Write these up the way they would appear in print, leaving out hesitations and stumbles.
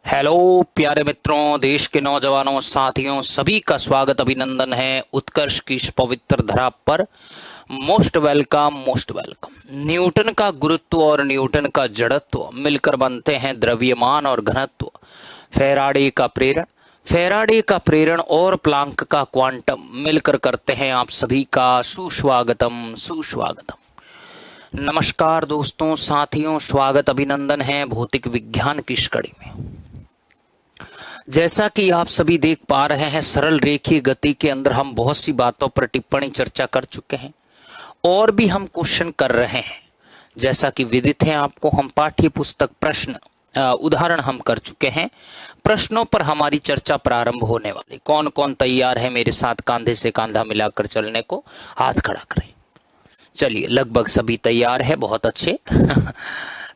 Hello प्यारे मित्रों, देश के नौजवानों, साथियों, सभी का स्वागत अभिनंदन है उत्कर्ष की इस पवित्र धरा पर। Most welcome, most welcome. Newton का गुरुत्व और न्यूटन का जड़त्व मिलकर बनते हैं द्रव्यमान और घनत्व। फेराडे का प्रेरण और प्लांक का क्वांटम मिलकर करते हैं आप सभी का सुस्वागतम, सुस्वागतम। नमस्कार दोस्तों, साथियों, स्वागत अभिनंदन है भौतिक विज्ञान की इस कड़ी में। जैसा कि आप सभी देख पा रहे हैं, सरल रेखीय गति के अंदर हम बहुत सी बातों पर टिप्पणी चर्चा कर चुके हैं और भी हम क्वेश्चन कर रहे हैं। जैसा कि विदित है आपको, हम पाठ्य पुस्तक प्रश्न उदाहरण हम कर चुके हैं। प्रश्नों पर हमारी चर्चा प्रारंभ होने वाली। कौन कौन तैयार है मेरे साथ कांधे से कांधा मिलाकर चलने को? हाथ खड़ा करें। चलिए, लगभग सभी तैयार है, बहुत अच्छे।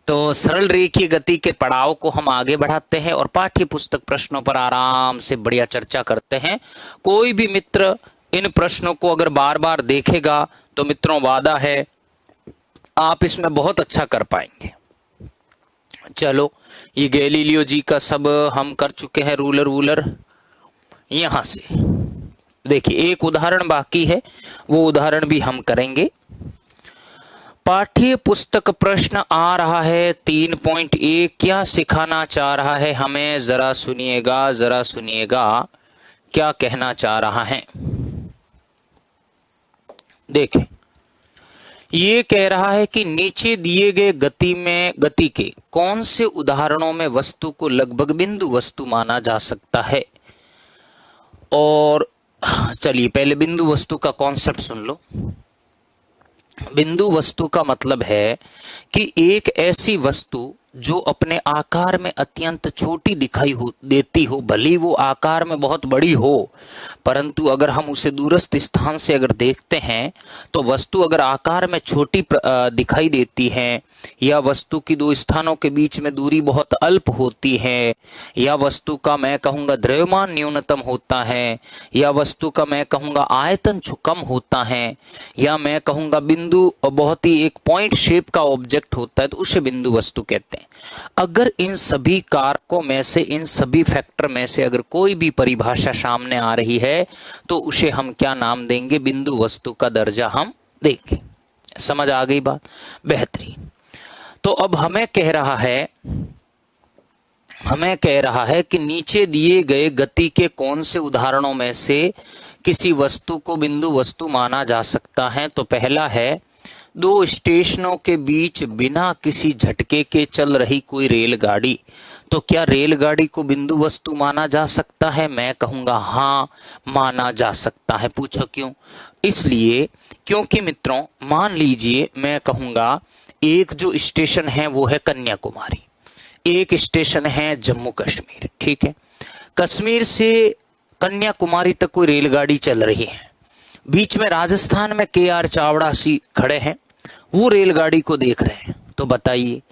तो सरल रेखीय गति के पड़ाव को हम आगे बढ़ाते हैं और पाठ्य पुस्तक प्रश्नों पर आराम से बढ़िया चर्चा करते हैं। कोई भी मित्र इन प्रश्नों को अगर बार बार देखेगा तो मित्रों, वादा है आप इसमें बहुत अच्छा कर पाएंगे। चलो, ये गैलीलियो जी का सब हम कर चुके हैं। रूलर वूलर यहां से देखिए, एक उदाहरण बाकी है, वो उदाहरण भी हम करेंगे। पाठ्य पुस्तक प्रश्न आ रहा है 3.1। क्या सिखाना चाह रहा है हमें? जरा सुनिएगा, जरा सुनिएगा क्या कहना चाह रहा है। देखें, ये कह रहा है कि नीचे दिए गए गति के कौन से उदाहरणों में वस्तु को लगभग बिंदु वस्तु माना जा सकता है। और चलिए, पहले बिंदु वस्तु का कॉन्सेप्ट सुन लो। बिंदु वस्तु का मतलब है कि एक ऐसी वस्तु जो अपने आकार में अत्यंत छोटी दिखाई देती हो, भली वो आकार में बहुत बड़ी हो, परंतु अगर हम उसे दूरस्थ स्थान से अगर देखते हैं तो वस्तु अगर आकार में छोटी दिखाई देती है, या वस्तु की दो स्थानों के बीच में दूरी बहुत अल्प होती है, या वस्तु का मैं कहूँगा द्रव्यमान न्यूनतम होता है, या वस्तु का मैं कहूँगा आयतन कम होता है, या मैं कहूँगा बिंदु बहुत ही एक पॉइंट शेप का ऑब्जेक्ट होता है, तो उसे बिंदु वस्तु कहते हैं। अगर इन सभी कारकों में से, इन सभी फैक्टर में से अगर कोई भी परिभाषा सामने आ रही है तो उसे हम क्या नाम देंगे? बिंदु वस्तु का दर्जा हम देंगे। समझ आ गई बात? बेहतरीन। तो अब हमें कह रहा है कि नीचे दिए गए गति के कौन से उदाहरणों में से किसी वस्तु को बिंदु वस्तु माना जा सकता है। तो पहला है, दो स्टेशनों के बीच बिना किसी झटके के चल रही कोई रेलगाड़ी। तो क्या रेलगाड़ी को बिंदु वस्तु माना जा सकता है? मैं कहूंगा हाँ, माना जा सकता है। पूछो क्यों? इसलिए क्योंकि मित्रों, मान लीजिए मैं कहूंगा एक जो स्टेशन है वो है कन्याकुमारी, एक स्टेशन है जम्मू कश्मीर। ठीक है, कश्मीर से कन्याकुमारी तक कोई रेलगाड़ी चल रही है। बीच में राजस्थान में KR चावड़ा सी खड़े हैं, वो रेलगाड़ी को देख रहे हैं। तो बताइए,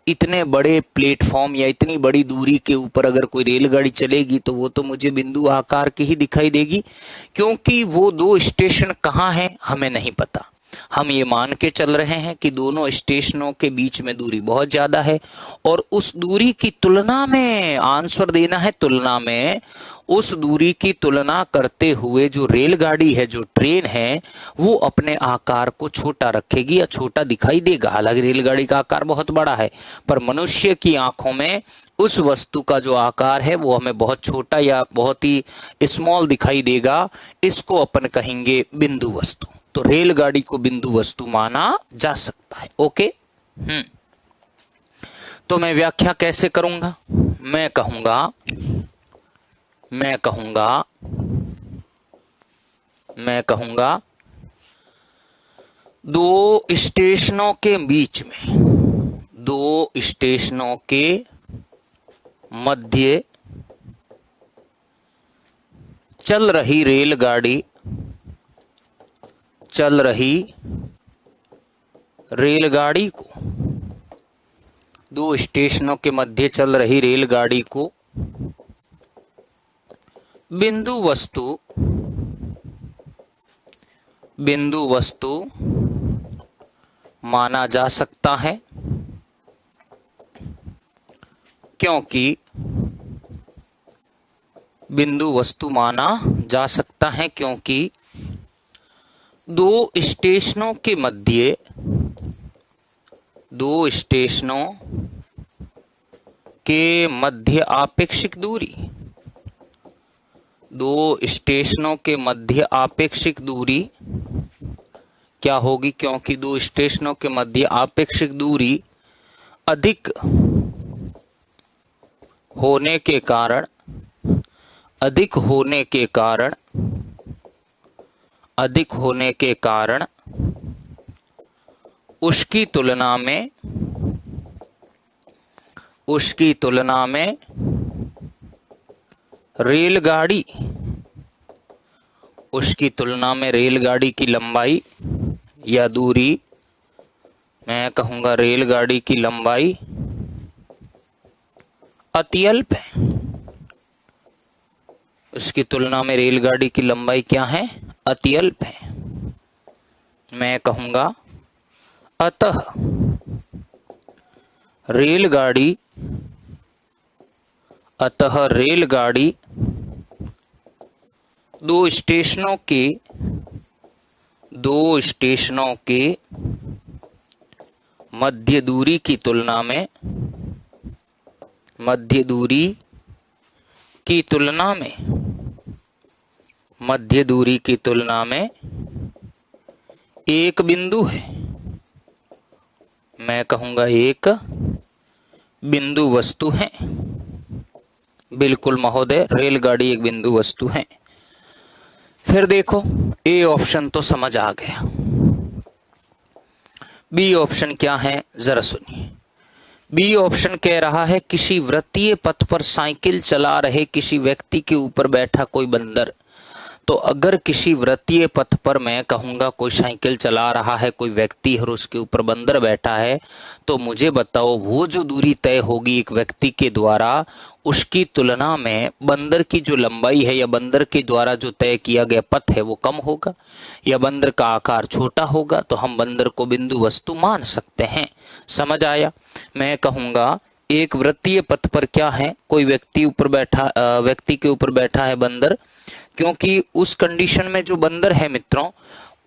इतने बड़े प्लेटफॉर्म या इतनी बड़ी दूरी के ऊपर अगर कोई रेलगाड़ी चलेगी तो वो तो मुझे बिंदु आकार की ही दिखाई देगी, क्योंकि वो दो स्टेशन कहाँ हैं हमें नहीं पता। हम ये मान के चल रहे हैं कि दोनों स्टेशनों के बीच में दूरी बहुत ज्यादा है, और उस दूरी की तुलना में आंसर देना है, तुलना में उस दूरी की तुलना करते हुए जो रेलगाड़ी है, जो ट्रेन है, वो अपने आकार को छोटा रखेगी या छोटा दिखाई देगा। हालांकि रेलगाड़ी का आकार बहुत बड़ा है, पर मनुष्य की आंखों में उस वस्तु का जो आकार है वो हमें बहुत छोटा या बहुत ही स्मॉल दिखाई देगा। इसको अपन कहेंगे बिंदु वस्तु। तो रेलगाड़ी को बिंदु वस्तु माना जा सकता है। ओके। तो मैं व्याख्या कैसे करूंगा? मैं कहूंगा दो स्टेशनों के मध्य चल रही रेलगाड़ी को, दो स्टेशनों के मध्य चल रही रेलगाड़ी को बिंदु वस्तु माना जा सकता है, क्योंकि बिंदु वस्तु माना जा सकता है, क्योंकि दो स्टेशनों के मध्य आपेक्षिक दूरी, दो स्टेशनों के मध्य आपेक्षिक दूरी क्या होगी? क्योंकि दो स्टेशनों के मध्य आपेक्षिक दूरी अधिक होने के कारण उसकी तुलना में रेलगाड़ी की लंबाई या दूरी, मैं कहूंगा रेलगाड़ी की लंबाई अत्यल्प है। उसकी तुलना में रेलगाड़ी की लंबाई क्या है? अत्यल्प है। मैं कहूंगा अतः रेलगाड़ी दो स्टेशनों के मध्य दूरी की तुलना में एक बिंदु है। मैं कहूंगा एक बिंदु वस्तु है। बिल्कुल महोदय, रेलगाड़ी एक बिंदु वस्तु है। फिर देखो, ए ऑप्शन तो समझ आ गया। बी ऑप्शन क्या है, जरा सुनिए। बी ऑप्शन कह रहा है किसी वृत्तीय पथ पर साइकिल चला रहे किसी व्यक्ति के ऊपर बैठा कोई बंदर। तो अगर किसी वृत्तीय पथ पर, मैं कहूंगा, कोई साइकिल चला रहा है कोई व्यक्ति और उसके ऊपर बंदर बैठा है, तो मुझे बताओ वो जो दूरी तय होगी एक व्यक्ति के द्वारा, उसकी तुलना में बंदर की जो लंबाई है या बंदर के द्वारा जो तय किया गया पथ है वो कम होगा या बंदर का आकार छोटा होगा, तो हम बंदर को बिंदु वस्तु मान सकते हैं। समझ आया? मैं कहूंगा एक वृत्तीय पथ पर क्या है, कोई व्यक्ति के ऊपर बैठा है बंदर, क्योंकि उस कंडीशन में जो बंदर है मित्रों,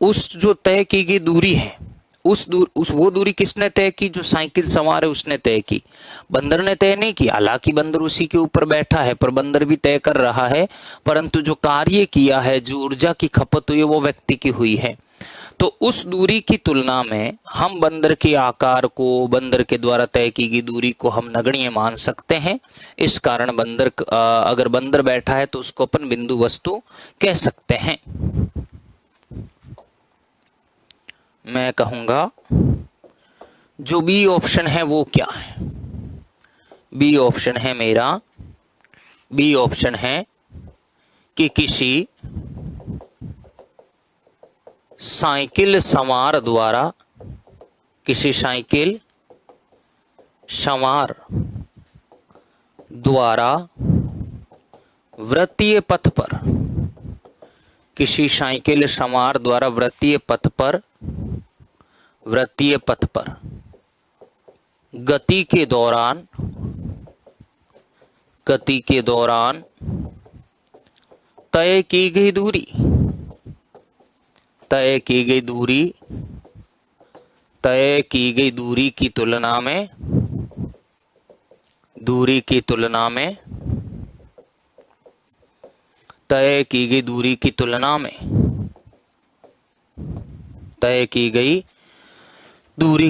उस जो तय की गई दूरी है, वो दूरी किसने तय की? जो साइकिल सवार है उसने तय की, बंदर ने तय नहीं की। हालांकि बंदर उसी के ऊपर बैठा है, पर बंदर भी तय कर रहा है, परंतु जो कार्य किया है, जो ऊर्जा की खपत हुई है, वो व्यक्ति की हुई है। तो उस दूरी की तुलना में हम बंदर के आकार को, बंदर के द्वारा तय की गई दूरी को हम नगण्य मान सकते हैं। इस कारण अगर बंदर बैठा है तो उसको अपन बिंदु वस्तु कह सकते हैं। मैं कहूंगा जो बी ऑप्शन है वो क्या है? बी ऑप्शन है मेरा, बी ऑप्शन है कि किसी साइकिल सवार द्वारा वृत्तीय पथ पर, किसी साइकिल सवार द्वारा वृत्तीय पथ पर गति के दौरान तय की गई दूरी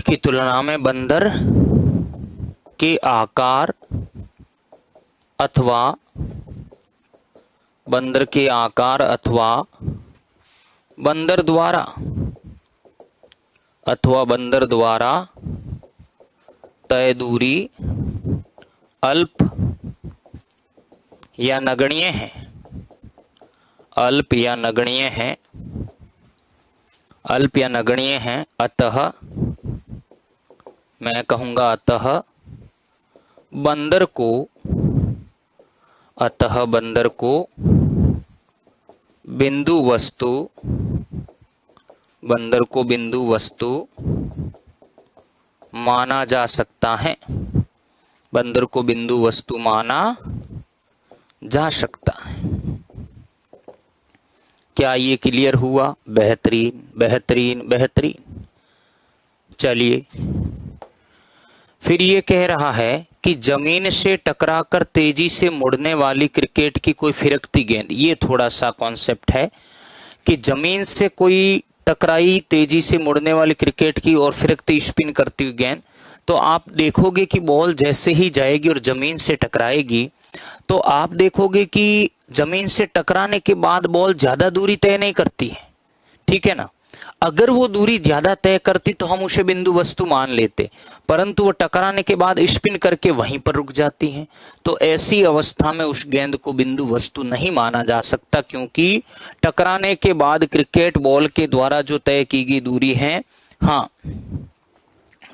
की तुलना में बंदर के आकार अथवा बंदर द्वारा तय दूरी अल्प या नगण्य है, अतः मैं कहूंगा बंदर को बिंदु वस्तु माना जा सकता है। बंदर को बिंदु वस्तु माना जा सकता है। क्या ये क्लियर हुआ? बेहतरीन बेहतरीन बेहतरीन। चलिए, फिर ये कह रहा है कि जमीन से टकराकर तेजी से मुड़ने वाली क्रिकेट की कोई फिरकती गेंद। ये थोड़ा सा कॉन्सेप्ट है कि जमीन से कोई टकराई तेजी से मुड़ने वाली क्रिकेट की और फिरकती स्पिन करती हुई गेंद, तो आप देखोगे कि बॉल जैसे ही जाएगी और जमीन से टकराएगी तो आप देखोगे कि जमीन से टकराने के बाद बॉल ज्यादा दूरी तय नहीं करती है, ठीक है ना। अगर वो दूरी ज्यादा तय करती तो हम उसे बिंदु वस्तु मान लेते, परंतु वो टकराने के बाद स्पिन करके वहीं पर रुक जाती है। तो ऐसी अवस्था में उस गेंद को बिंदु वस्तु नहीं माना जा सकता, क्योंकि टकराने के बाद क्रिकेट बॉल के द्वारा जो तय की गई दूरी है, हाँ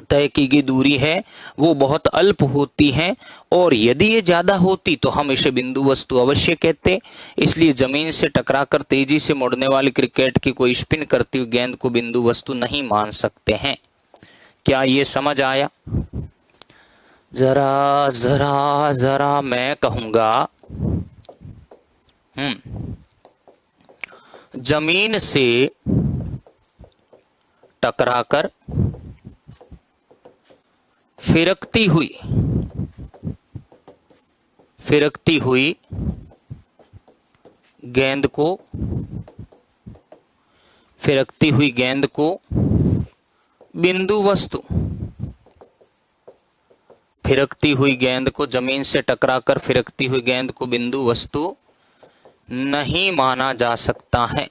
तय की गई दूरी है, वो बहुत अल्प होती है, और यदि ये ज्यादा होती तो हम इसे बिंदु वस्तु अवश्य कहते। इसलिए जमीन से टकराकर तेजी से मुड़ने वाली क्रिकेट की कोई स्पिन करती हुई गेंद को बिंदु वस्तु नहीं मान सकते हैं। क्या ये समझ आया? जरा जरा जरा मैं कहूंगा, जमीन से टकराकर फिरकती हुई गेंद को बिंदु वस्तु, फिरकती हुई गेंद को, जमीन से टकराकर फिरकती हुई गेंद को बिंदु वस्तु नहीं माना जा सकता है,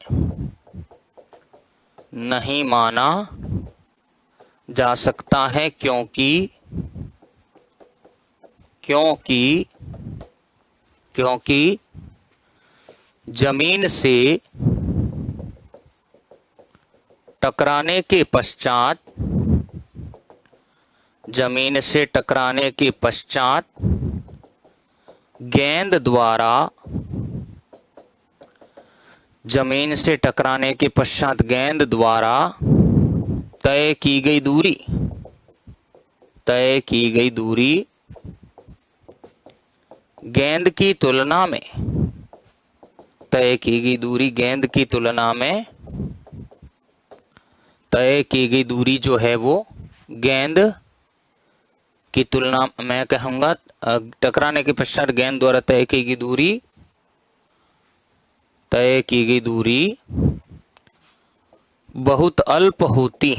नहीं माना जा सकता है, क्योंकि जमीन से टकराने के पश्चात गेंद द्वारा तय की गई दूरी गेंद की तुलना में जो है वो गेंद की तुलना, मैं कहूंगा टकराने के पश्चात गेंद द्वारा तय की गई दूरी बहुत अल्प होती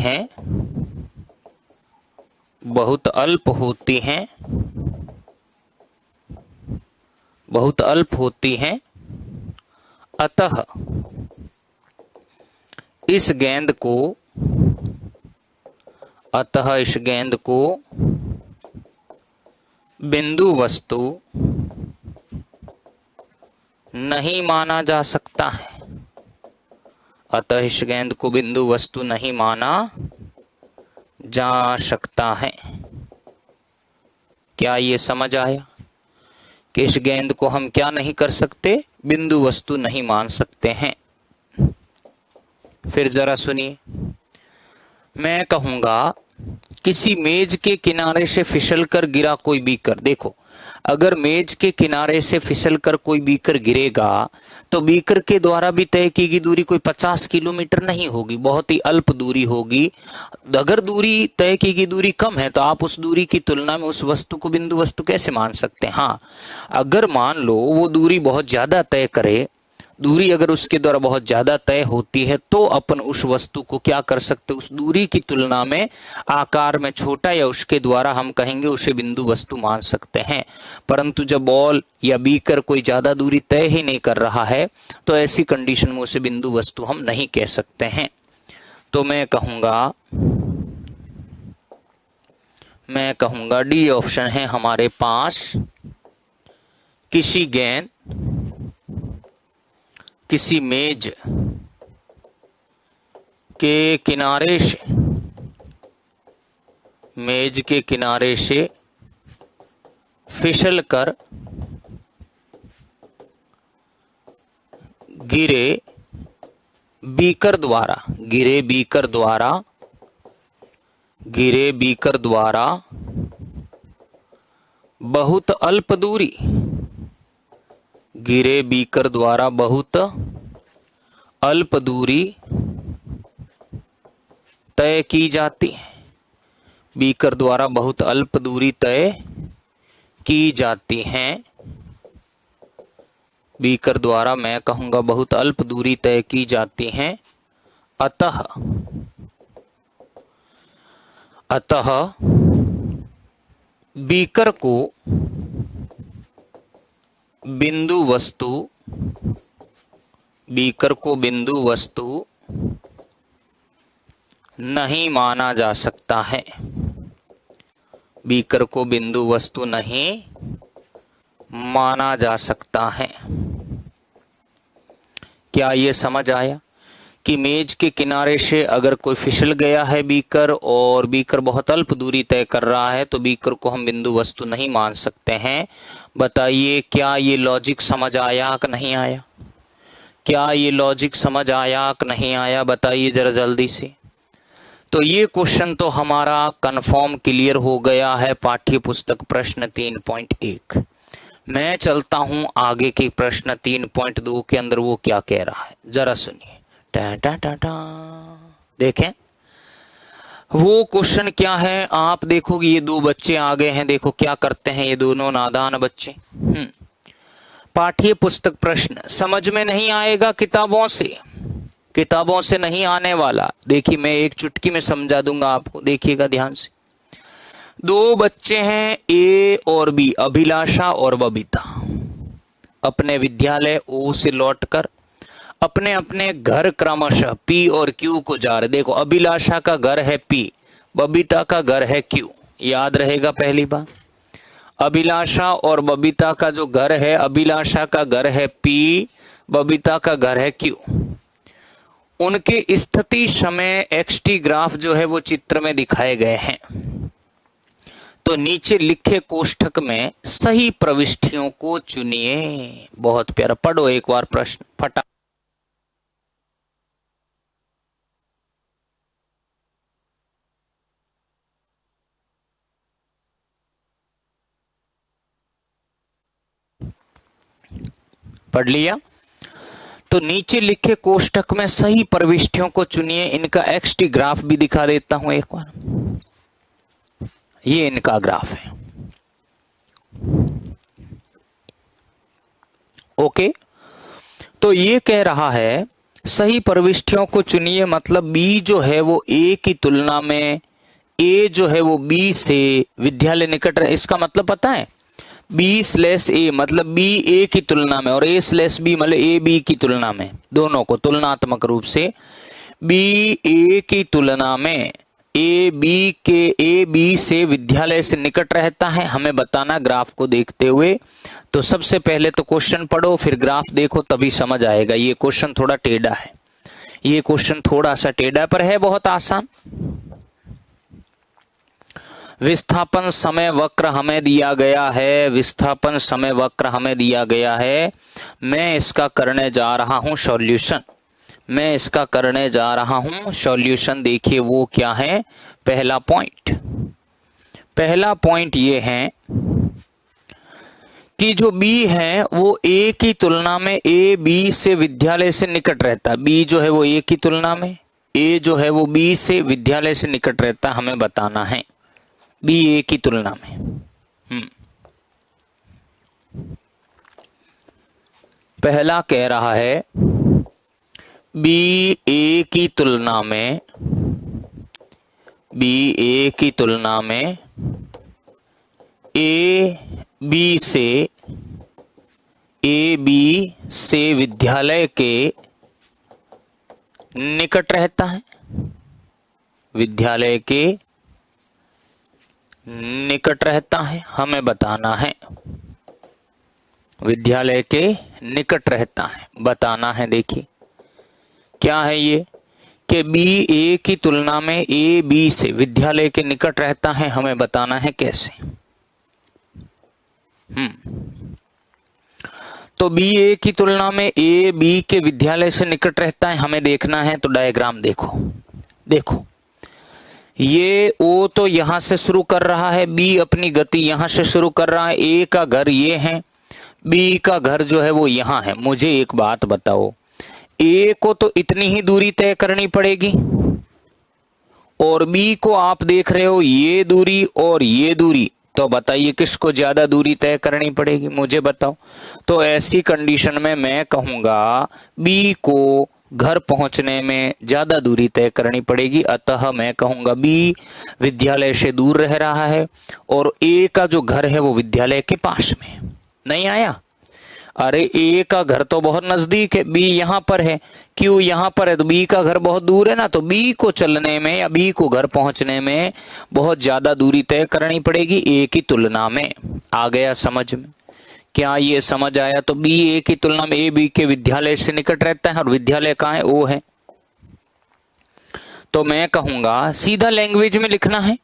हैं। अतः इस गेंद को बिंदु वस्तु नहीं माना जा सकता है। अतः इस गेंद को बिंदु वस्तु नहीं माना जा सकता है। क्या ये समझ आया कि इस गेंद को हम क्या नहीं कर सकते? बिंदु वस्तु नहीं मान सकते हैं। फिर जरा सुनिए, मैं कहूंगा किसी मेज के किनारे से फिसलकर गिरा कोई बीकर। देखो, अगर मेज के किनारे से फिसलकर कोई बीकर गिरेगा तो बीकर के द्वारा भी तय की गई दूरी कोई 50 किलोमीटर नहीं होगी, बहुत ही अल्प दूरी होगी। अगर दूरी तय की गई दूरी कम है तो आप उस दूरी की तुलना में उस वस्तु को बिंदु वस्तु कैसे मान सकते हैं? हाँ, अगर मान लो वो दूरी बहुत ज्यादा तय करे, दूरी अगर उसके द्वारा बहुत ज्यादा तय होती है तो अपन उस वस्तु को क्या कर सकते, उस दूरी की तुलना में आकार में छोटा या उसके द्वारा हम कहेंगे उसे बिंदु वस्तु मान सकते हैं। परंतु जब बॉल या बीकर कोई ज्यादा दूरी तय ही नहीं कर रहा है तो ऐसी कंडीशन में उसे बिंदु वस्तु हम नहीं कह सकते हैं। तो मैं कहूंगा डी ऑप्शन है हमारे पास। किसी गेंद किसी मेज के किनारे से फिसल कर गिरे बीकर द्वारा बहुत अल्प दूरी गिरे बीकर द्वारा बहुत अल्प दूरी तय की जाती है। बीकर द्वारा बहुत अल्प दूरी तय की जाती हैं। बीकर द्वारा मैं कहूंगा बहुत अल्प दूरी तय की जाती हैं। अतः बीकर को बिंदु वस्तु नहीं माना जा सकता है। बीकर को बिंदु वस्तु नहीं माना जा सकता है। क्या ये समझ आया कि मेज के किनारे से अगर कोई फिसल गया है बीकर और बीकर बहुत अल्प दूरी तय कर रहा है तो बीकर को हम बिंदु वस्तु नहीं मान सकते हैं। बताइए क्या ये लॉजिक समझ आया कि नहीं आया? क्या ये लॉजिक समझ आया कि नहीं आया? बताइए जरा जल्दी से। तो ये क्वेश्चन तो हमारा कंफर्म क्लियर हो गया है पाठ्य पुस्तक प्रश्न 3.1। मैं चलता हूं आगे के प्रश्न 3.2 के अंदर वो क्या कह रहा है, जरा सुनिए। देखें वो क्वेश्चन क्या है। आप देखोगे ये दो बच्चे आ गए हैं, देखो क्या करते हैं ये दोनों नादान बच्चे। पाठ्य पुस्तक प्रश्न समझ में नहीं आएगा किताबों से नहीं आने वाला। देखिए मैं एक चुटकी में समझा दूंगा आपको, देखिएगा ध्यान से। दो बच्चे हैं ए और बी, अभिलाषा और बबीता, अपने विद्यालय ओ से लौटकर अपने अपने घर क्रमशः पी और क्यू को जा रहे। देखो अभिलाषा का घर है पी, बबीता का घर है क्यू। याद रहेगा पहली बार, अभिलाषा और बबीता का जो घर है, अभिलाषा का घर है पी, बबीता का घर है क्यू। उनके स्थिति समय XT ग्राफ जो है वो चित्र में दिखाए गए हैं। तो नीचे लिखे कोष्ठक में सही प्रविष्टियों को चुनिए। बहुत प्यारा, पढ़ो एक बार प्रश्न फटा। पढ़ लिया? तो नीचे लिखे कोष्ठक में सही प्रविष्टियों को चुनिए। इनका XT ग्राफ भी दिखा देता हूं एक बार। ये इनका ग्राफ है। ओके, तो ये कह रहा है सही प्रविष्टियों को चुनिए, मतलब B जो है वो A की तुलना में, A जो है वो B से विद्यालय निकट है। इसका मतलब पता है, B/A मतलब B A की तुलना में और A/B मतलब A B की तुलना में, दोनों को तुलनात्मक रूप से B A की तुलना में A B से विद्यालय से निकट रहता है। हमें बताना ग्राफ को देखते हुए। तो सबसे पहले तो क्वेश्चन पढ़ो, फिर ग्राफ देखो, तभी समझ आएगा। ये क्वेश्चन थोड़ा टेढ़ा है, ये क्वेश्चन थोड़ा सा टेढ़ा पर है बहुत आसान। विस्थापन समय वक्र हमें दिया गया है, विस्थापन समय वक्र हमें दिया गया है। मैं इसका करने जा रहा हूं सॉल्यूशन, मैं इसका करने जा रहा हूं सॉल्यूशन। देखिए वो क्या है। पहला पॉइंट ये है कि जो B है वो A की तुलना में A B से विद्यालय से निकट रहता है। B जो है वो A की तुलना में, A जो है वो B से विद्यालय से निकट रहता है। हमें बताना है B A की तुलना में। पहला कह रहा है B A की तुलना में, B A की तुलना में A B से विद्यालय के निकट रहता है, विद्यालय के निकट रहता है। हमें बताना है विद्यालय के निकट रहता है, बताना है। देखिए क्या है ये कि B A की तुलना में A B से विद्यालय के निकट रहता है। हमें बताना है कैसे। तो B A की तुलना में A B के विद्यालय से निकट रहता है। हमें देखना है, तो डायग्राम देखो ये O तो यहां से शुरू कर रहा है, B अपनी गति यहां से शुरू कर रहा है, A का घर ये है, बी का घर जो है वो यहाँ है। मुझे एक बात बताओ, ए को तो इतनी ही दूरी तय करनी पड़ेगी और बी को आप देख रहे हो ये दूरी और ये दूरी, तो बताइए किसको ज्यादा दूरी तय करनी पड़ेगी, मुझे बताओ। तो ऐसी कंडीशन में मैं कहूंगा बी को घर पहुंचने में ज्यादा दूरी तय करनी पड़ेगी, अतः मैं कहूंगा बी विद्यालय से दूर रह रहा है और ए का जो घर है वो विद्यालय के पास में। नहीं आया? अरे ए का घर तो बहुत नजदीक है, बी यहाँ पर है, क्यू यहाँ पर है, तो बी का घर बहुत दूर है ना, तो बी को चलने में या बी को घर पहुंचने में बहुत ज्यादा दूरी तय करनी पड़ेगी ए की तुलना में। आ गया समझ में? क्या ये समझ आया? तो बी ए की तुलना में ए बी के विद्यालय से निकट रहता है और विद्यालय कहाँ है? ओ है। तो मैं कहूंगा सीधा लैंग्वेज में लिखना है,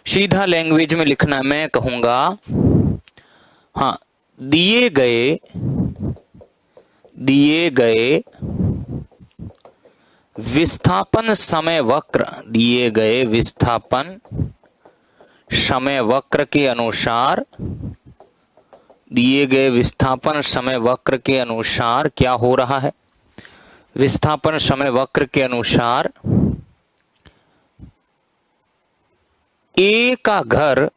सीधा लैंग्वेज में लिखना है। मैं कहूंगा हाँ, दिए गए विस्थापन समय वक्र, दिए गए विस्थापन समय वक्र के अनुसार, दिए गए विस्थापन समय वक्र के अनुसार क्या हो रहा है? विस्थापन समय वक्र के अनुसार ए का घर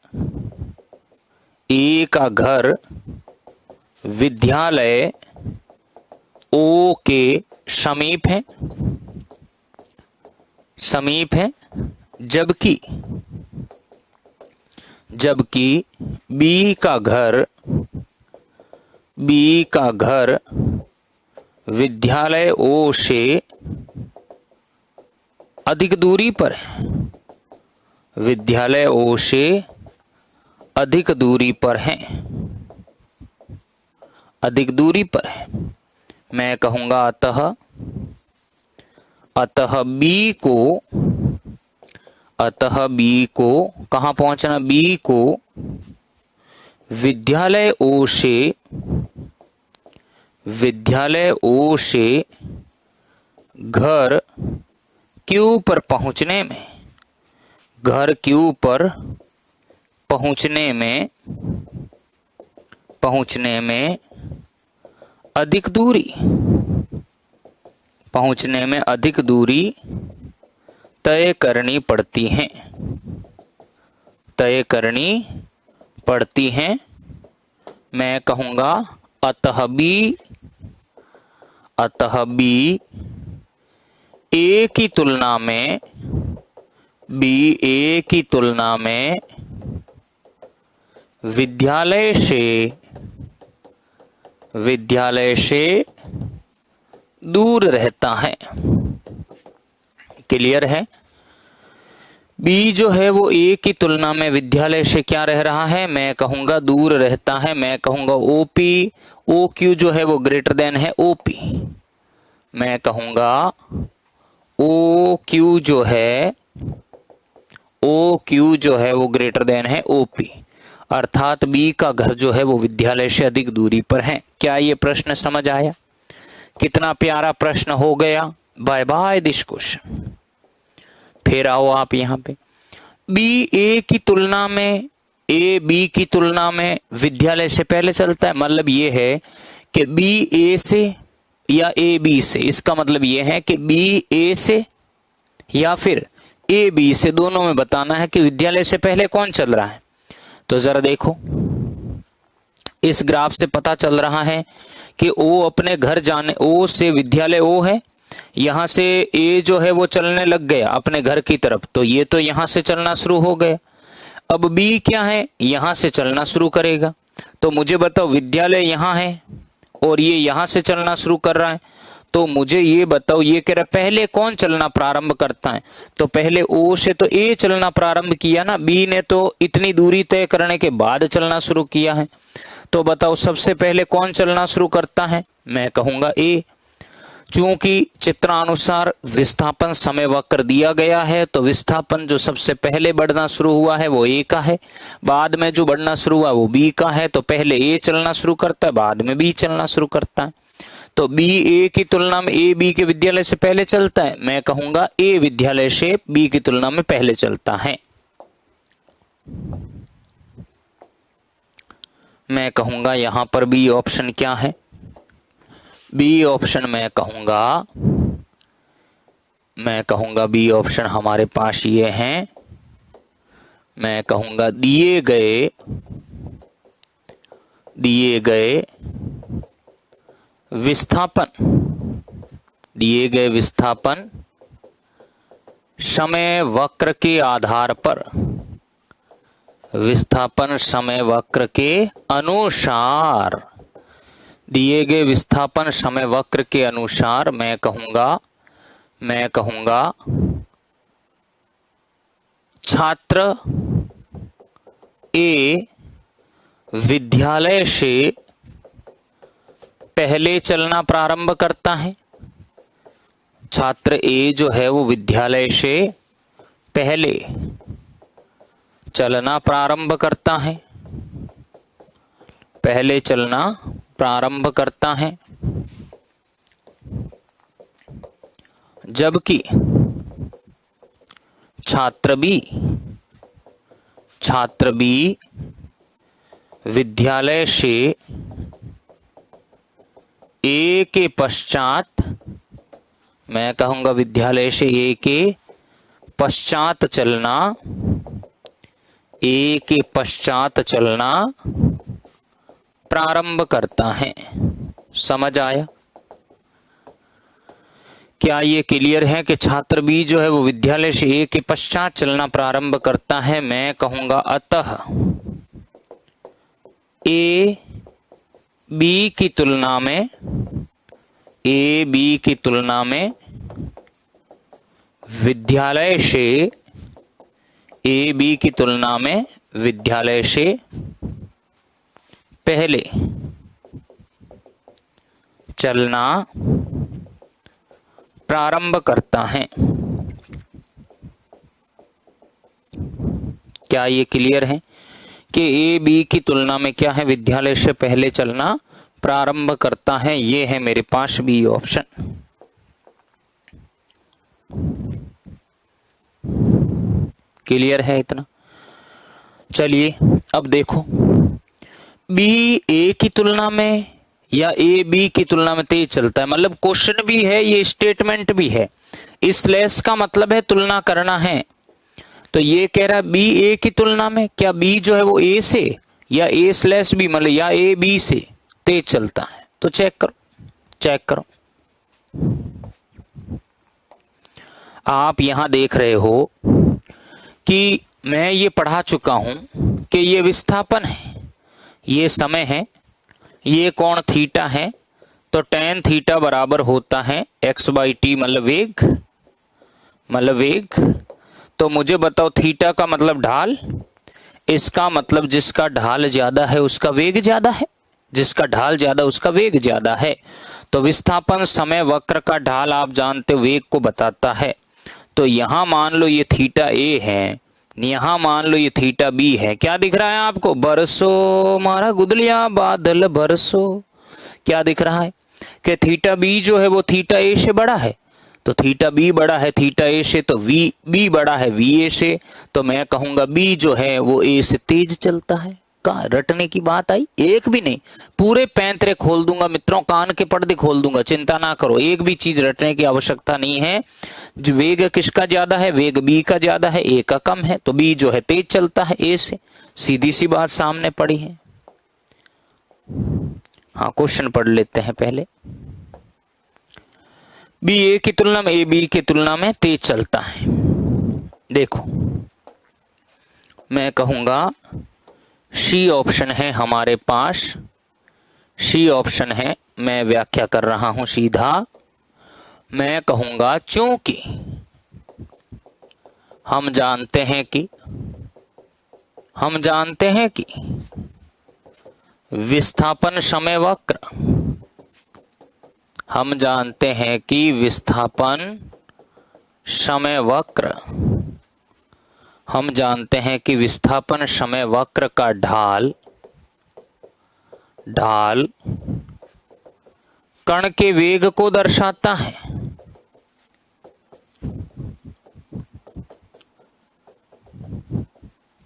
विद्यालय ओ के समीप है, जबकि बी का घर विद्यालय ओ से अधिक दूरी पर है, विद्यालय ओ से अधिक दूरी पर है, अधिक दूरी पर है। मैं कहूंगा अतः बी को कहां पहुंचना? बी को विद्यालय ओ से घर क्यू पर पहुंचने में अधिक दूरी तय करनी पड़ती हैं। मैं कहूंगा अतः बी ए की तुलना में विद्यालय से दूर रहता है। क्लियर है? बी जो है वो ए की तुलना में विद्यालय से क्या रह रहा है? मैं कहूंगा दूर रहता है। मैं कहूंगा ओपी, ओ क्यू जो है वो ग्रेटर देन है ओपी। मैं कहूंगा ओ क्यू जो है वो ग्रेटर देन है ओपी, अर्थात बी का घर जो है वो विद्यालय से अधिक दूरी पर है। क्या ये प्रश्न समझ आया? कितना प्यारा प्रश्न हो गया। Bye bye this question. फिर आओ आप यहाँ पे, बी ए बी की तुलना में विद्यालय से पहले चलता है। मतलब ये है कि बी ए से या ए बी से, इसका मतलब ये है कि बी ए से या फिर ए बी से, दोनों में बताना है कि विद्यालय से पहले कौन चल रहा है। तो जरा देखो, इस ग्राफ से पता चल रहा है कि ओ अपने घर जाने, ओ से विद्यालय ओ है, यहां से ए जो है वो चलने लग गया अपने घर की तरफ, तो ये तो यहां से चलना शुरू हो गया। अब बी क्या है? यहां से चलना शुरू करेगा। तो मुझे बताओ, विद्यालय यहां है और ये यहां से चलना शुरू कर रहा है, तो मुझे ये बताओ, ये कह रहा पहले कौन चलना प्रारंभ करता है? तो पहले ओ से तो ए चलना प्रारंभ किया ना, बी ने तो इतनी दूरी तय करने के बाद चलना शुरू किया है। तो बताओ सबसे पहले कौन चलना शुरू करता है? मैं कहूंगा ए। चूंकि चित्रानुसार विस्थापन समय वक्र दिया गया है, तो विस्थापन जो सबसे पहले बढ़ना शुरू हुआ है वो ए का है, बाद में जो बढ़ना शुरू हुआ वो बी का है। तो पहले ए चलना शुरू करता है, बाद में बी चलना शुरू करता है। तो बी ए की तुलना में ए बी के विद्यालय से पहले चलता है। मैं कहूंगा ए विद्यालय से बी की तुलना में पहले चलता है। मैं कहूंगा यहां पर बी ऑप्शन क्या है? बी ऑप्शन मैं कहूंगा बी ऑप्शन हमारे पास ये हैं। मैं कहूंगा दिए गए विस्थापन समय वक्र के आधार पर, विस्थापन समय वक्र के अनुसार, दिए गए विस्थापन समय वक्र के अनुसार मैं कहूंगा छात्र ए विद्यालय से पहले चलना प्रारंभ करता है। छात्र ए जो है वो विद्यालय से पहले चलना प्रारंभ करता है, पहले चलना प्रारंभ करता है, जबकि छात्र बी विद्यालय से ए के पश्चात, मैं कहूंगा विद्यालय से ए के पश्चात चलना प्रारंभ करता है। समझ आया? क्या ये क्लियर है कि छात्र बी जो है वो विद्यालय से ए के पश्चात चलना प्रारंभ करता है? मैं कहूंगा अतः ए बी की तुलना में विद्यालय से पहले चलना प्रारंभ करता है। क्या ये क्लियर है कि ए बी की तुलना में क्या है, विद्यालय से पहले चलना प्रारंभ करता है? ये है मेरे पास बी ऑप्शन। क्लियर है इतना? चलिए अब देखो, बी ए की तुलना में या ए बी की तुलना में तेज चलता है, मतलब क्वेश्चन भी है, ये स्टेटमेंट भी है। स्लैश का मतलब है तुलना करना है, तो ये कह रहा है बी ए की तुलना में, क्या बी जो है वो ए से या ए स्लैश बी मतलब या ए बी से तेज चलता है? तो चेक करो। आप यहां देख रहे हो कि मैं ये पढ़ा चुका हूं कि ये विस्थापन है, ये समय है, ये कोण थीटा है, तो tan थीटा बराबर होता है x/t मतलब वेग। तो मुझे बताओ थीटा का मतलब ढाल, इसका मतलब जिसका ढाल ज्यादा है उसका वेग ज्यादा है, जिसका ढाल ज्यादा उसका वेग ज्यादा है। तो विस्थापन समय वक्र का ढाल आप जानते हो वेग को बताता है। तो यहां मान लो ये थीटा ए है, यहां मान लो ये थीटा बी है। क्या दिख रहा है आपको? बरसो मारा गुदलिया बादल बरसो। क्या दिख रहा है कि थीटा बी जो है वो थीटा ए से बड़ा है, तो थीटा बी बड़ा है थीटा ए से, तो वी बी बड़ा है वी ए से, तो मैं कहूंगा बी जो है वो ए से तेज चलता है। कहा रटने की बात आई? एक भी नहीं, पूरे पैंतरे खोल दूंगा मित्रों, कान के पर्दे खोल दूंगा, चिंता ना करो, एक भी चीज रटने की आवश्यकता नहीं है। जो वेग किसका ज्यादा है? वेग बी का ज्यादा है, ए का कम है, तो बी जो है तेज चलता है ए से। सीधी सी बात सामने पड़ी है। हाँ, क्वेश्चन पढ़ लेते हैं पहले। बी ए की तुलना में, ए बी की तुलना में तेज चलता है। देखो मैं कहूंगा सी ऑप्शन है हमारे पास, सी ऑप्शन है, मैं व्याख्या कर रहा हूं सीधा। मैं कहूंगा चूंकि हम जानते हैं कि विस्थापन समय वक्र, हम जानते हैं कि विस्थापन समय वक्र, हम जानते हैं कि विस्थापन समय वक्र का ढाल कण के वेग को दर्शाता है।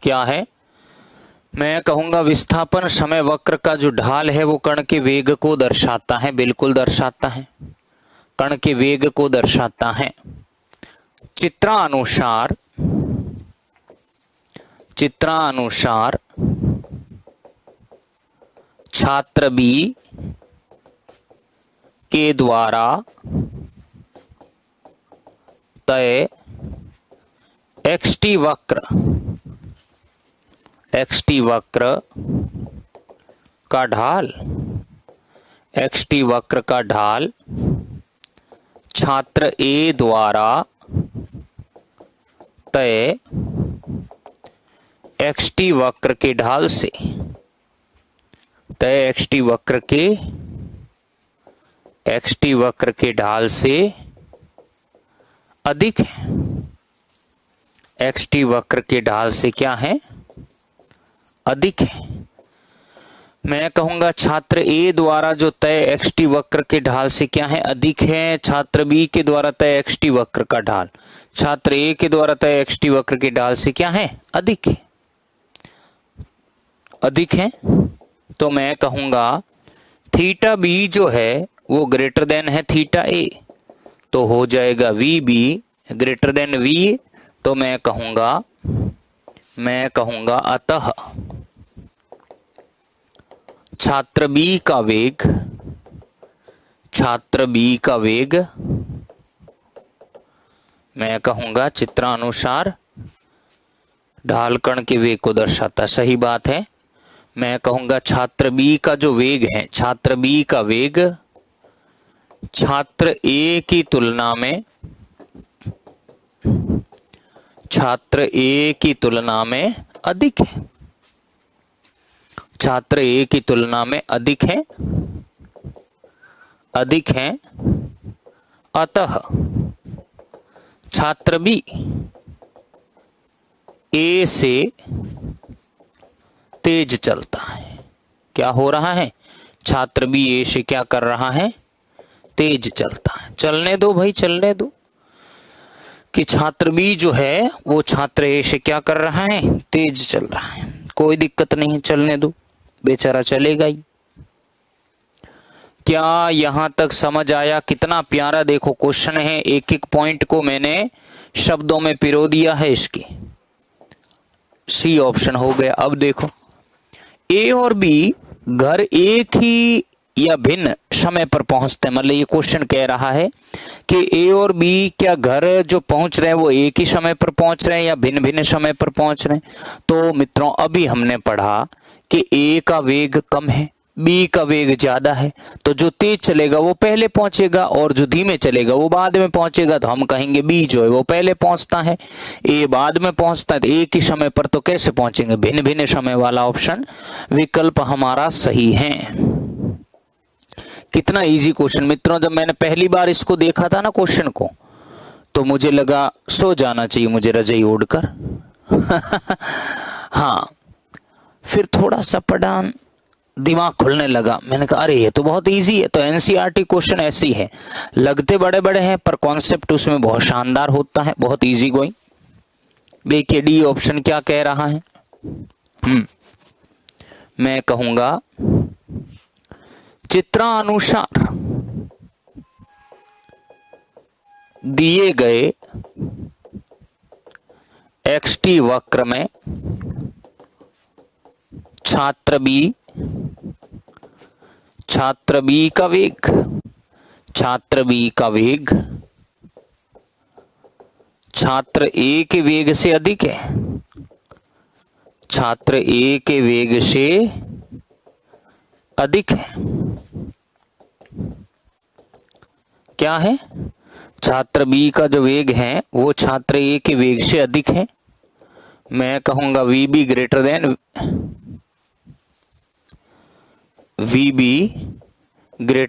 क्या है? मैं कहूंगा विस्थापन समय वक्र का जो ढाल है वो कण के वेग को दर्शाता है, बिल्कुल दर्शाता है, कण के वेग को दर्शाता है। चित्रानुसार छात्र बी के द्वारा तय एक्सटी वक्र का ढाल छात्र ए द्वारा तय एक्सटी वक्र के ढाल से ढाल से अधिक है। एक्सटी वक्र के ढाल से क्या है? अधिक है। मैं कहूंगा छात्र ए द्वारा जो तय एक्सटी वक्र के ढाल से क्या है? अधिक है। छात्र बी के द्वारा तय एक्सटी वक्र का ढाल छात्र ए के द्वारा तय एक्सटी वक्र के ढाल से क्या है? अधिक है। अधिक है तो मैं कहूंगा थीटा बी जो है वो ग्रेटर देन है थीटा ए, तो हो जाएगा v b greater than v. तो मैं कहूंगा अतः छात्र बी का वेग मैं कहूंगा चित्रानुसार ढाल कण के वेग को दर्शाता। सही बात है। मैं कहूंगा छात्र बी का जो वेग है, छात्र बी का वेग छात्र ए की तुलना में अधिक है। छात्र ए की तुलना में अधिक है। अतः छात्र बी ए से तेज चलता है। क्या हो रहा है? छात्र बी ए से क्या कर रहा है? तेज चलता है। चलने दो भाई, चलने दो कि छात्र बी जो है वो छात्र ए से क्या कर रहा है? तेज चल रहा है। कोई दिक्कत नहीं, चलने दो, बेचारा चलेगा ही। क्या यहां तक समझ आया? कितना प्यारा देखो क्वेश्चन है। एक एक पॉइंट को मैंने शब्दों में पिरो दिया है। इसके सी ऑप्शन हो गया। अब देखो ए और बी घर एक ही या भिन्न समय पर पहुंचते हैं। मतलब ये क्वेश्चन कह रहा है कि ए और बी क्या घर जो पहुंच रहे हैं वो एक ही समय पर पहुंच रहे हैं या भिन्न भिन्न समय पर पहुंच रहे हैं। तो मित्रों अभी हमने पढ़ा कि ए का वेग कम है, बी का वेग ज्यादा है, तो जो तेज चलेगा वो पहले पहुंचेगा और जो धीमे चलेगा वो बाद में पहुंचेगा। तो हम कहेंगे बी जो है वो पहले पहुंचता है, ए बाद में पहुंचता है। तो एक ही समय पर तो कैसे पहुंचेंगे? भिन्न भिन्न समय वाला ऑप्शन विकल्प हमारा सही है। कितना इजी क्वेश्चन मित्रों। जब मैंने पहली बार इसको देखा था ना क्वेश्चन को, तो मुझे लगा सो जाना चाहिए मुझे रजाई ओढ़कर। हाँ, फिर थोड़ा सा पढ़ा, दिमाग खुलने लगा। मैंने कहा अरे ये तो बहुत इजी है। तो एनसीईआरटी क्वेश्चन ऐसी है, लगते बड़े बड़े हैं पर कॉन्सेप्ट उसमें बहुत शानदार होता है, बहुत इजी गोइंग। देखिए डी ऑप्शन क्या कह रहा है। मैं कहूंगा चित्रानुसार दिए गए एक्सटी वक्र में छात्र बी का वेग छात्र ए के वेग से अधिक है। छात्र ए के वेग से अधिक है। क्या है? छात्र बी का जो वेग है वो छात्र ए के वेग से अधिक है। मैं कहूंगा वी बी ग्रेटर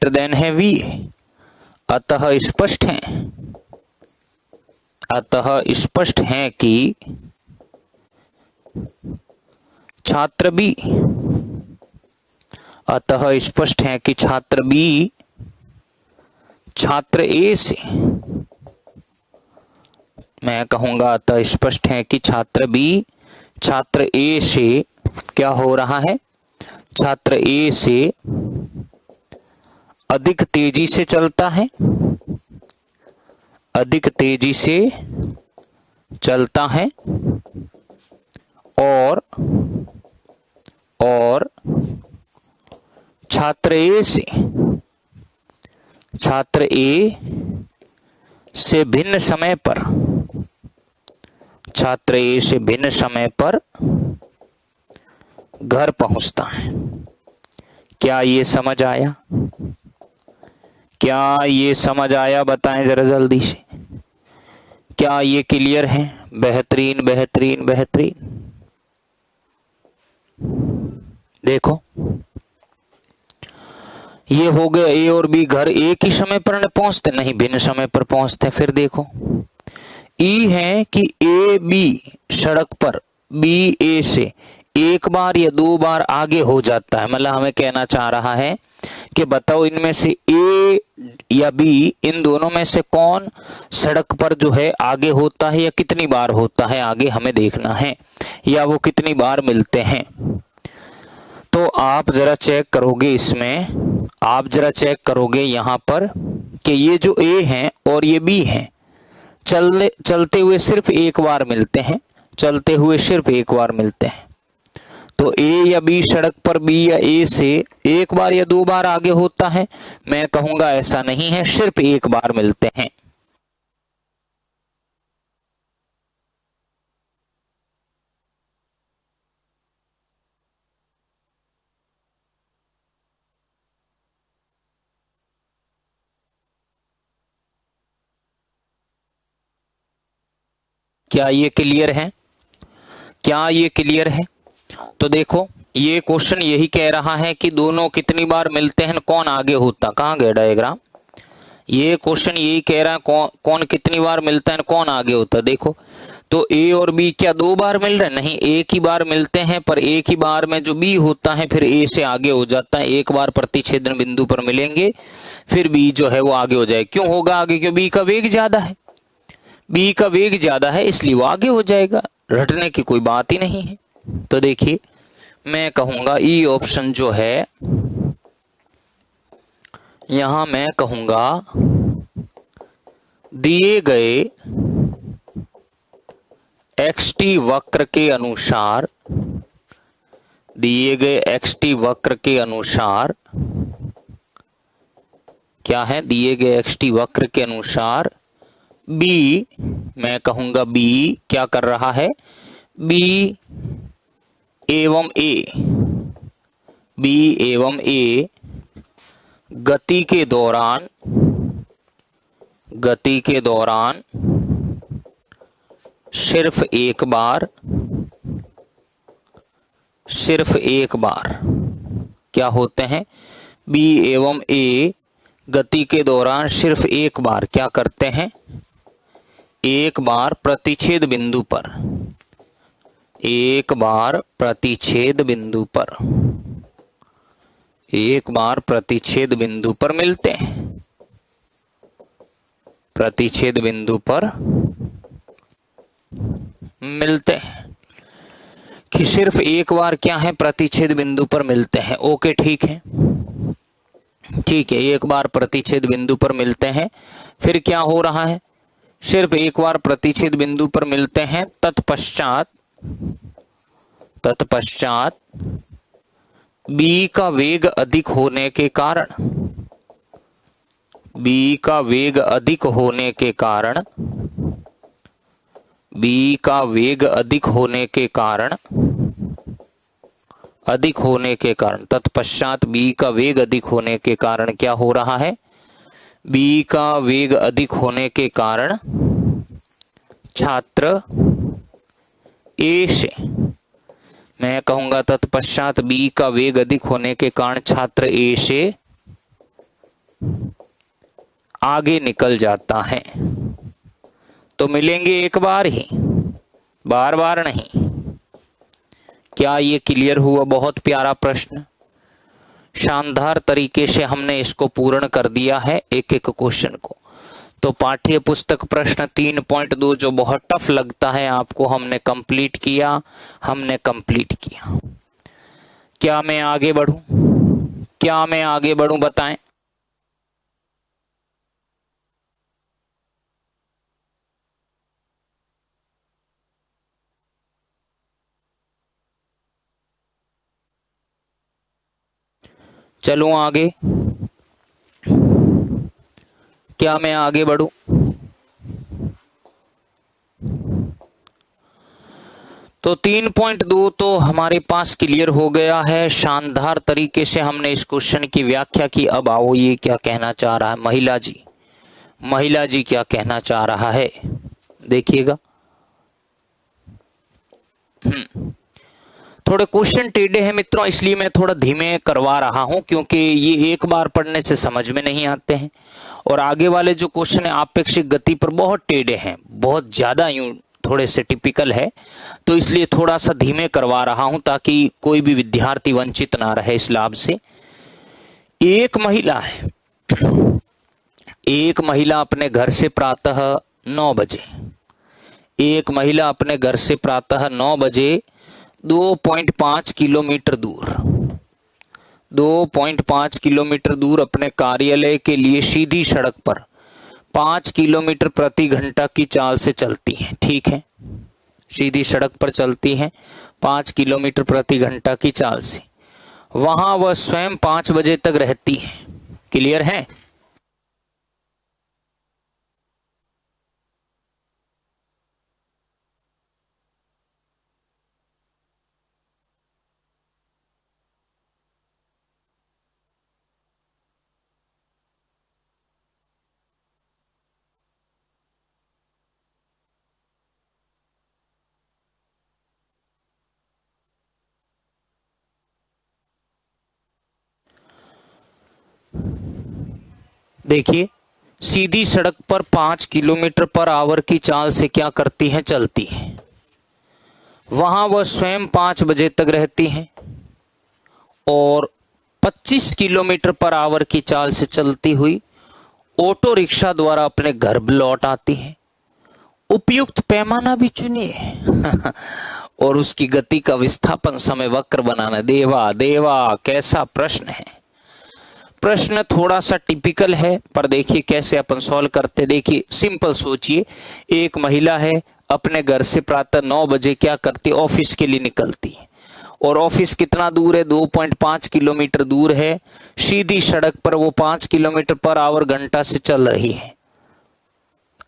देन है वी। अतः स्पष्ट है कि छात्र बी छात्र ए से, मैं कहूंगा अतः स्पष्ट है कि छात्र बी छात्र ए से क्या हो रहा है, छात्र ए से अधिक तेजी से चलता है, अधिक तेजी से चलता है और छात्र ए से भिन्न समय पर, छात्र ए से भिन्न समय पर घर पहुंचता है। क्या ये समझ आया? क्या ये समझ आया? बताएं जरा जल्दी से, क्या ये क्लियर है? बेहतरीन बेहतरीन बेहतरीन। देखो ये हो गया, ए और बी घर एक ही समय पर न पहुंचते, नहीं भिन्न समय पर पहुंचते। फिर देखो ई है कि ए बी सड़क पर बी ए से एक बार या दो बार आगे हो जाता है। मतलब हमें कहना चाह रहा है कि बताओ इनमें से ए या बी, इन दोनों में से कौन सड़क पर जो है आगे होता है या कितनी बार होता है आगे, हमें देखना है, या वो कितनी बार मिलते हैं। तो आप जरा चेक करोगे इसमें, आप जरा चेक करोगे यहां पर कि ये जो ए है और ये बी है, चलते हुए सिर्फ एक बार मिलते हैं, चलते हुए सिर्फ एक बार मिलते हैं। तो ए या बी सड़क पर बी या ए से एक बार या दो बार आगे होता है? मैं कहूंगा ऐसा नहीं है, सिर्फ एक बार मिलते हैं। क्या ये क्लियर है? क्या ये क्लियर है? तो देखो ये क्वेश्चन यही कह रहा है कि दोनों कितनी बार मिलते हैं, कौन आगे होता। कहाँ गया डायग्राम? ये क्वेश्चन यही कह रहा है कौन कितनी बार मिलता है, कौन आगे होता। देखो तो ए और बी क्या दो बार मिल रहे हैं? नहीं, एक ही बार मिलते हैं, पर एक ही बार में जो बी होता है फिर ए से आगे हो जाता है। एक बार प्रतिच्छेदन बिंदु पर मिलेंगे, फिर बी जो है वो आगे हो जाए। क्यों होगा आगे? क्यों? बी का वेग ज्यादा है, बी का वेग ज्यादा है इसलिए वो आगे हो जाएगा, रटने की कोई बात ही नहीं है। तो देखिए मैं कहूंगा ई ऑप्शन जो है, यहां मैं कहूंगा दिए गए एक्सटी वक्र के अनुसार, दिए गए एक्सटी वक्र के अनुसार क्या है, दिए गए एक्सटी वक्र के अनुसार बी, मैं कहूंगा बी क्या कर रहा है, बी एवं ए, बी एवं ए गति के दौरान, गति के दौरान सिर्फ एक बार, सिर्फ एक बार क्या होते हैं, बी एवं ए गति के दौरान सिर्फ एक बार क्या करते हैं, एक बार प्रतिच्छेद बिंदु पर, एक बार प्रतिच्छेद बिंदु पर, एक बार प्रतिच्छेद बिंदु पर मिलते हैं, प्रतिच्छेद बिंदु पर मिलते हैं कि सिर्फ एक बार क्या है, प्रतिच्छेद बिंदु पर मिलते हैं। ओके ठीक है, ठीक है, एक बार प्रतिच्छेद बिंदु पर मिलते हैं। फिर क्या हो रहा है, सिर्फ एक बार प्रतिच्छेद बिंदु पर मिलते हैं, तत्पश्चात बी का वेग अधिक होने के कारण, बी का वेग अधिक होने के कारण, बी का वेग अधिक होने के कारण, अधिक होने के कारण, तत्पश्चात बी का वेग अधिक होने के कारण क्या हो रहा है, बी का वेग अधिक होने के कारण छात्र ए से, मैं कहूंगा तत्पश्चात बी का वेग अधिक होने के कारण छात्र ए से आगे निकल जाता है। तो मिलेंगे एक बार ही, बार बार नहीं। क्या ये क्लियर हुआ? बहुत प्यारा प्रश्न, शानदार तरीके से हमने इसको पूर्ण कर दिया है एक एक क्वेश्चन को। तो पाठ्य पुस्तक प्रश्न 3.2 जो बहुत टफ लगता है आपको, हमने कंप्लीट किया। क्या मैं आगे बढ़ूं? बताएं। चलूं आगे? क्या मैं आगे बढ़ूं? तो 3.2 तो हमारे पास क्लियर हो गया है। शानदार तरीके से हमने इस क्वेश्चन की व्याख्या की। अब आओ, ये क्या कहना चाह रहा है महिला जी क्या कहना चाह रहा है, देखिएगा। थोड़े क्वेश्चन टेढ़े हैं मित्रों, इसलिए मैं थोड़ा धीमे करवा रहा हूं, क्योंकि ये एक बार पढ़ने से समझ में नहीं आते हैं। और आगे वाले जो क्वेश्चन है आपेक्षिक गति पर बहुत टेढ़े हैं, बहुत ज्यादा यूं थोड़े से टिपिकल है, तो इसलिए थोड़ा सा धीमे करवा रहा हूं ताकि कोई भी विद्यार्थी वंचित ना रहे इस लाभ से। एक महिला अपने घर से प्रातः 9 बजे 2.5 किलोमीटर दूर अपने कार्यालय के लिए सीधी सड़क पर 5 किलोमीटर प्रति घंटा की चाल से चलती हैं। ठीक है, सीधी सड़क पर चलती हैं 5 किलोमीटर प्रति घंटा की चाल से। वहां वह स्वयं 5 बजे तक रहती है। क्लियर है? देखिए, सीधी सड़क पर 5 किलोमीटर पर आवर की चाल से क्या करती है? चलती है। वहां वह स्वयं 5 बजे तक रहती हैं और 25 किलोमीटर पर आवर की चाल से चलती हुई ऑटो रिक्शा द्वारा अपने घर लौट आती हैं। उपयुक्त पैमाना भी चुनिए और उसकी गति का विस्थापन समय वक्र बनाना। देवा कैसा प्रश्न है! प्रश्न थोड़ा सा टिपिकल है, पर देखिए कैसे अपन सॉल्व करते। देखिए, सिंपल सोचिए, एक महिला है, अपने घर से प्रातः 9 बजे क्या करती? ऑफिस के लिए निकलती है। और ऑफिस कितना दूर है? 2.5 किलोमीटर दूर है। सीधी सड़क पर वो 5 किलोमीटर पर आवर घंटा से चल रही है।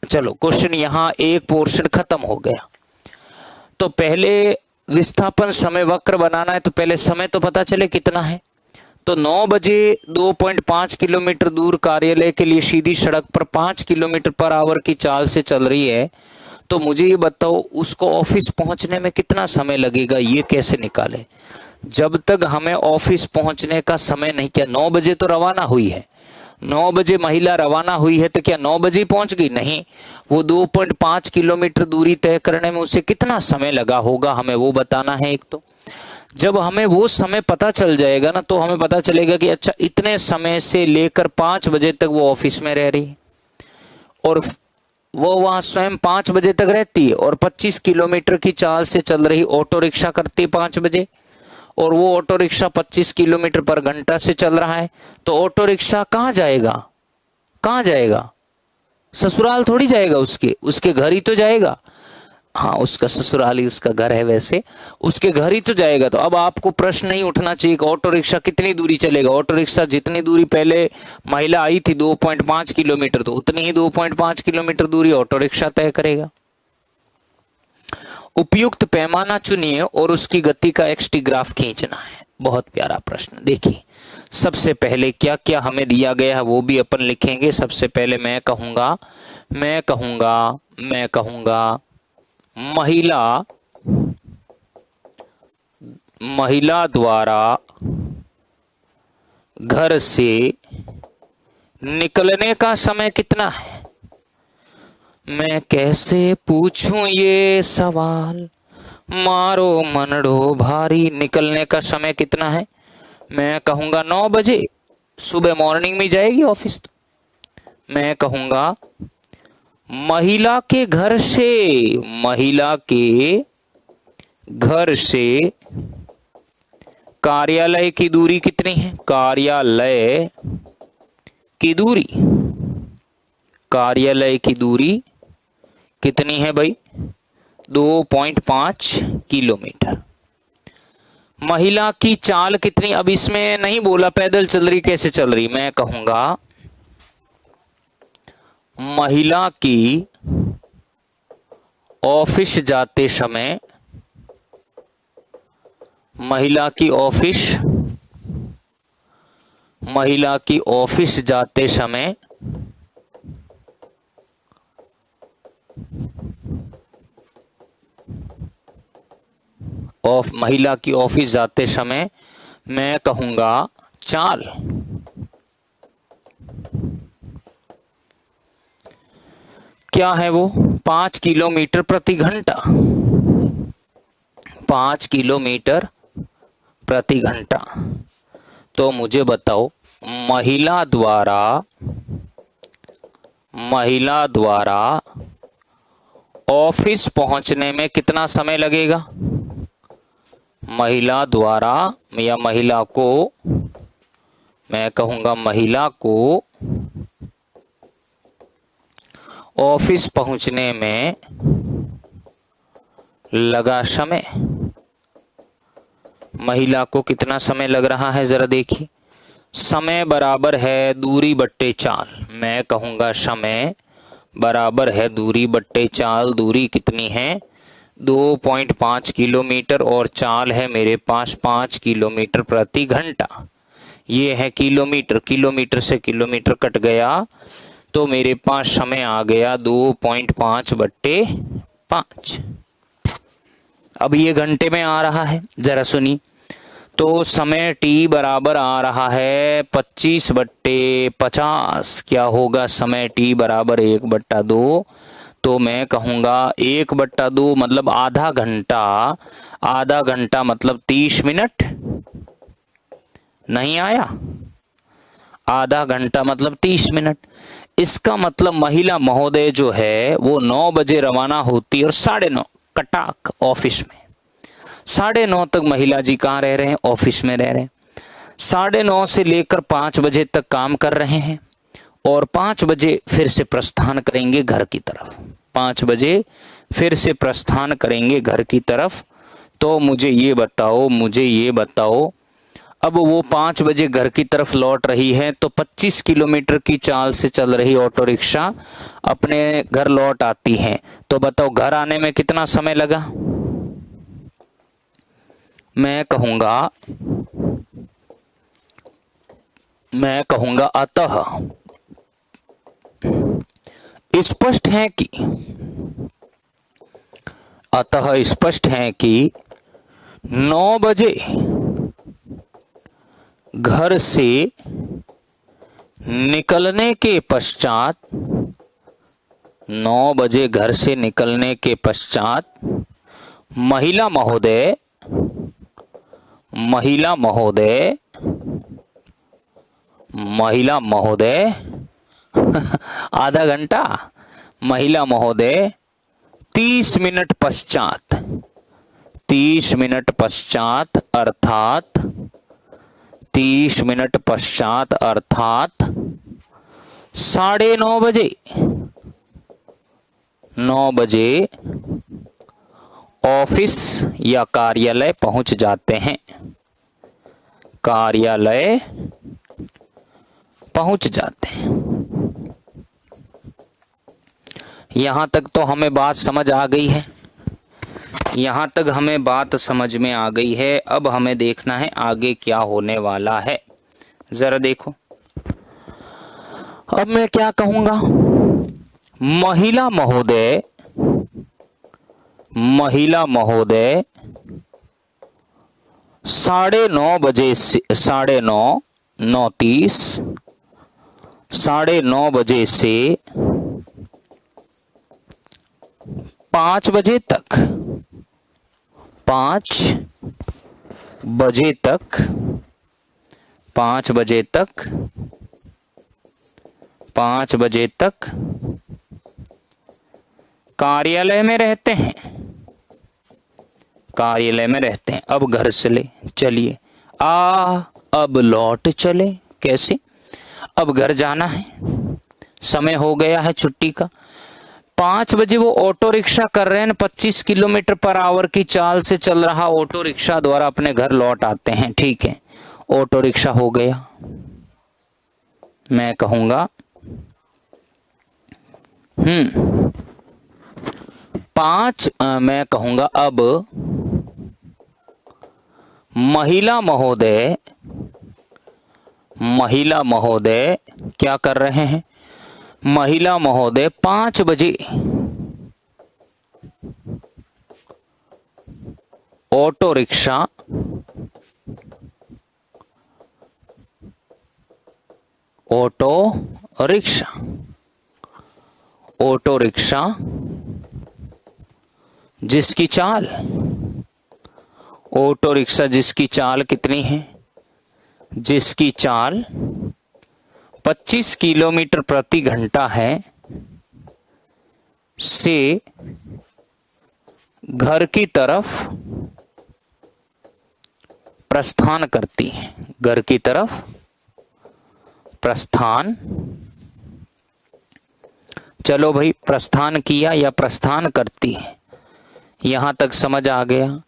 चलो, क्वेश्चन यहां एक पोर्शन खत्म हो गया। तो पहले विस्थापन समय वक्र बनाना है, तो पहले समय तो पता चले कितना है। तो 9 बजे 2.5 किलोमीटर दूर कार्यालय के लिए सीधी सड़क पर 5 किलोमीटर पर आवर की चाल से चल रही है। तो मुझे ये बताओ, उसको ऑफिस पहुंचने में कितना समय लगेगा? ये कैसे निकाले? जब तक हमें ऑफिस पहुंचने का समय नहीं, क्या 9 बजे तो रवाना हुई है, 9 बजे महिला रवाना हुई है, तो क्या 9 बजे पहुंच गई? नहीं, वो 2.5 किलोमीटर दूरी तय करने में उसे कितना समय लगा होगा, हमें वो बताना है एक। तो जब हमें वो समय पता चल जाएगा ना, तो हमें पता चलेगा कि अच्छा, इतने समय से लेकर 5 बजे तक वो ऑफिस में रह रही है और वो वहां स्वयं 5 बजे तक रहती है और 25 किलोमीटर की चाल से चल रही ऑटो रिक्शा करती है 5 बजे, और वो ऑटो रिक्शा 25 किलोमीटर पर घंटा से चल रहा है। तो ऑटो रिक्शा कहाँ जाएगा? ससुराल थोड़ी जाएगा, उसके घर ही तो जाएगा। हाँ, उसका ससुराल ही उसका घर है, वैसे उसके घर ही तो जाएगा। तो अब आपको प्रश्न नहीं उठना चाहिए कि ऑटो रिक्शा कितनी दूरी चलेगा। ऑटो रिक्शा जितनी दूरी पहले महिला आई थी 2.5 किलोमीटर, तो उतनी ही 2.5 किलोमीटर दूरी ऑटो रिक्शा तय करेगा। उपयुक्त पैमाना चुनिए और उसकी गति का एक्सटी ग्राफ खींचना है। बहुत प्यारा प्रश्न। देखिए, सबसे पहले क्या क्या हमें दिया गया है वो भी अपन लिखेंगे। सबसे पहले मैं कहूंगा महिला द्वारा घर से निकलने का समय कितना है। मैं कैसे पूछूं ये सवाल, मारो मनड़ो भारी। निकलने का समय कितना है? मैं कहूंगा 9 बजे, सुबह मॉर्निंग में जाएगी ऑफिस। तो मैं कहूंगा महिला के घर से, महिला के घर से कार्यालय की दूरी कितनी है? कार्यालय की दूरी, कार्यालय की दूरी कितनी है भाई? 2.5 किलोमीटर। महिला की चाल कितनी? अब इसमें नहीं बोला पैदल चल रही, कैसे चल रही, मैं कहूंगा महिला की ऑफिस जाते समय, महिला की ऑफिस, महिला की ऑफिस जाते समय महिला की ऑफिस जाते समय मैं कहूंगा चाल। क्या है वो? 5 किलोमीटर प्रति घंटा, 5 किलोमीटर प्रति घंटा। तो मुझे बताओ महिला द्वारा ऑफिस पहुंचने में कितना समय लगेगा? महिला द्वारा या महिला को, मैं कहूंगा महिला को ऑफिस पहुंचने में लगा समय, महिला को कितना समय लग रहा है जरा देखिए। समय बराबर है दूरी बट्टे चाल, मैं कहूंगा समय बराबर है दूरी बट्टे चाल। दूरी कितनी है? 2.5 किलोमीटर और चाल है मेरे पास 5 किलोमीटर प्रति घंटा। ये है किलोमीटर, किलोमीटर से किलोमीटर कट गया तो मेरे पास समय आ गया 2.5/5। अब ये घंटे में आ रहा है, जरा सुनिए। तो समय t बराबर आ रहा है 25/50। क्या होगा? समय t बराबर 1/2। तो मैं कहूंगा 1/2 मतलब आधा घंटा, आधा घंटा मतलब 30 मिनट। नहीं आया? आधा घंटा मतलब 30 मिनट। इसका मतलब महिला महोदय जो है वो 9 बजे रवाना होती है और 9:30 कटाक ऑफिस में। 9:30 तक महिला जी कहाँ रह रहे हैं? ऑफिस में रह रहे हैं। 9:30 से लेकर 5 बजे तक काम कर रहे हैं और 5 बजे फिर से प्रस्थान करेंगे घर की तरफ। 5 बजे फिर से प्रस्थान करेंगे घर की तरफ। तो मुझे ये बताओ अब वो 5 बजे घर की तरफ लौट रही है तो 25 किलोमीटर की चाल से चल रही ऑटो रिक्शा अपने घर लौट आती है। तो बताओ घर आने में कितना समय लगा? मैं कहूंगा अतः स्पष्ट है कि 9 बजे घर से निकलने के पश्चात, 9 बजे घर से निकलने के पश्चात महिला महोदय आधा घंटा, महिला महोदय 30 मिनट पश्चात अर्थात 9:30 बजे 9 बजे ऑफिस या कार्यालय पहुंच जाते हैं। कार्यालय पहुंच जाते हैं। यहां तक तो हमें बात समझ आ गई है। यहां तक हमें बात समझ में आ गई है। अब हमें देखना है आगे क्या होने वाला है। जरा देखो, अब मैं क्या कहूंगा? महिला महोदय 9:30 बजे से 9:30 बजे से 5 बजे तक 5 बजे तक कार्यालय में रहते हैं, कार्यालय में रहते हैं। अब घर चले, चलिए अब लौट चले। कैसे? अब घर जाना है, समय हो गया है छुट्टी का। 5 बजे वो ऑटो रिक्शा कर रहे हैं, 25 किलोमीटर पर आवर की चाल से चल रहा ऑटो रिक्शा द्वारा अपने घर लौट आते हैं। ठीक है, ऑटो रिक्शा हो गया। मैं कहूंगा मैं कहूंगा अब महिला महोदय क्या कर रहे हैं? महिला महोदय 5 बजे ऑटो रिक्शा जिसकी चाल, ऑटो रिक्शा जिसकी चाल कितनी है? जिसकी चाल 25 किलोमीटर प्रति घंटा है, से घर की तरफ प्रस्थान करती है। घर की तरफ प्रस्थान, चलो भाई प्रस्थान किया या प्रस्थान करती है, यहां तक समझ आ गया।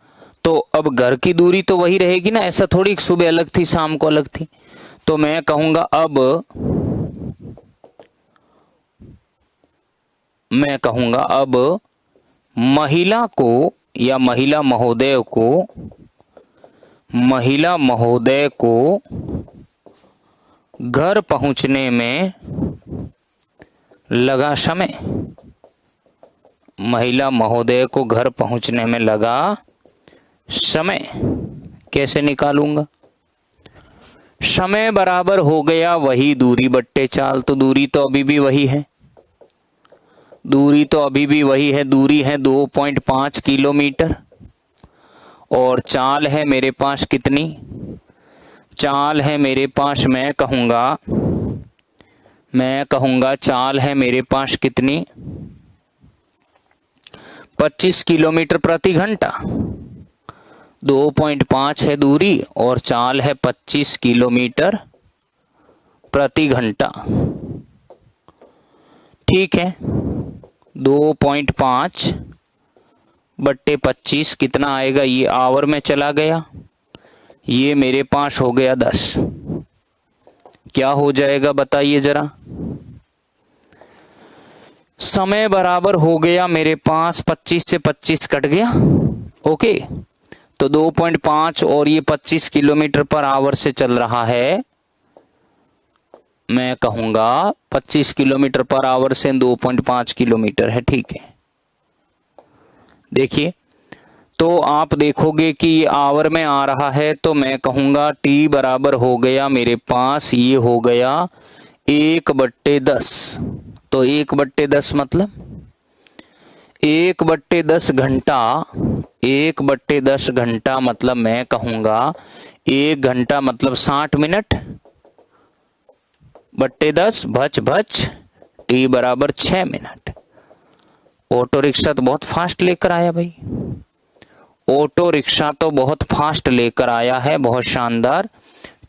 तो अब घर की दूरी तो वही रहेगी ना, ऐसा थोड़ी सुबह अलग थी शाम को अलग थी। तो मैं कहूंगा अब महिला को या महिला महोदय को घर पहुंचने में लगा समय। महिला महोदय को घर पहुंचने में लगा समय। कैसे निकालूंगा? समय बराबर हो गया वही दूरी बट्टे चाल। तो दूरी तो अभी भी वही है, दूरी है 2.5 किलोमीटर। और चाल है मेरे पास कितनी? चाल है मेरे पास, मैं कहूंगा चाल है मेरे पास कितनी? 25 किलोमीटर प्रति घंटा। 2.5 है दूरी और चाल है 25 किलोमीटर प्रति घंटा। ठीक है, 2.5 बट्टे 25 कितना आएगा? ये आवर में चला गया, ये मेरे पास हो गया 10। क्या हो जाएगा बताइए जरा? समय बराबर हो गया मेरे पास 25 से 25 कट गया। ओके, तो 2.5 और ये 25 किलोमीटर पर आवर से चल रहा है। मैं कहूंगा 25 किलोमीटर पर आवर से 2.5 किलोमीटर है। ठीक है, देखिए तो आप देखोगे कि ये आवर में आ रहा है, तो मैं कहूंगा टी बराबर हो गया मेरे पास, ये हो गया 1/10। तो 1/10 मतलब 1/10 घंटा। 1/10 घंटा मतलब मैं कहूंगा 1 घंटा मतलब 60 मिनट बट्टे 10 भच टी बराबर 6 मिनट। ऑटो रिक्शा तो बहुत फास्ट लेकर आया भाई, ऑटो रिक्शा तो बहुत फास्ट लेकर आया है, बहुत शानदार।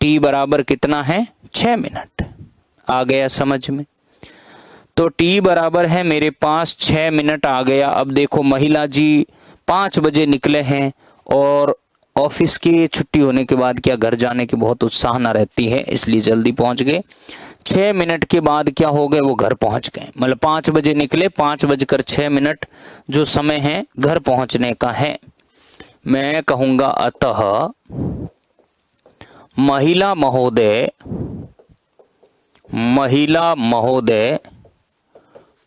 टी बराबर कितना है? 6 मिनट। आ गया समझ में? तो टी बराबर है मेरे पास 6 मिनट आ गया। अब देखो महिला जी 5 बजे निकले हैं और ऑफिस की छुट्टी होने के बाद क्या घर जाने की बहुत उत्साह न रहती है, इसलिए जल्दी पहुंच गए। 6 मिनट के बाद क्या हो गए? वो घर पहुंच गए। मतलब 5 बजे निकले, 5:06 जो समय है घर पहुंचने का है। मैं कहूंगा अतः महिला महोदय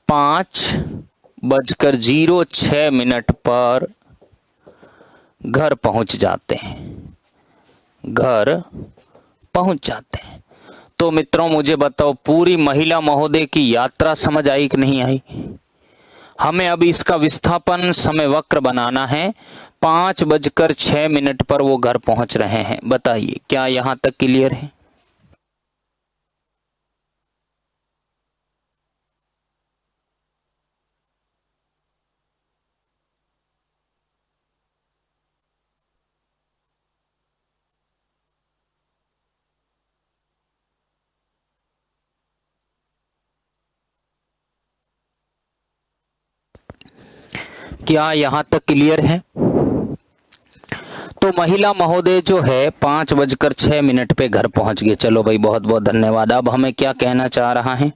5:06 पर घर पहुंच जाते हैं। तो मित्रों मुझे बताओ, पूरी महिला महोदय की यात्रा समझ आई कि नहीं आई? हमें अब इसका विस्थापन समय वक्र बनाना है। 5:06 पर वो घर पहुंच रहे हैं। बताइए क्या यहां तक क्लियर है? क्या यहाँ तक क्लियर है? तो महिला महोदय जो है 5:06 पे घर पहुंच गए। चलो भाई, बहुत बहुत धन्यवाद। अब हमें क्या कहना चाह रहा है?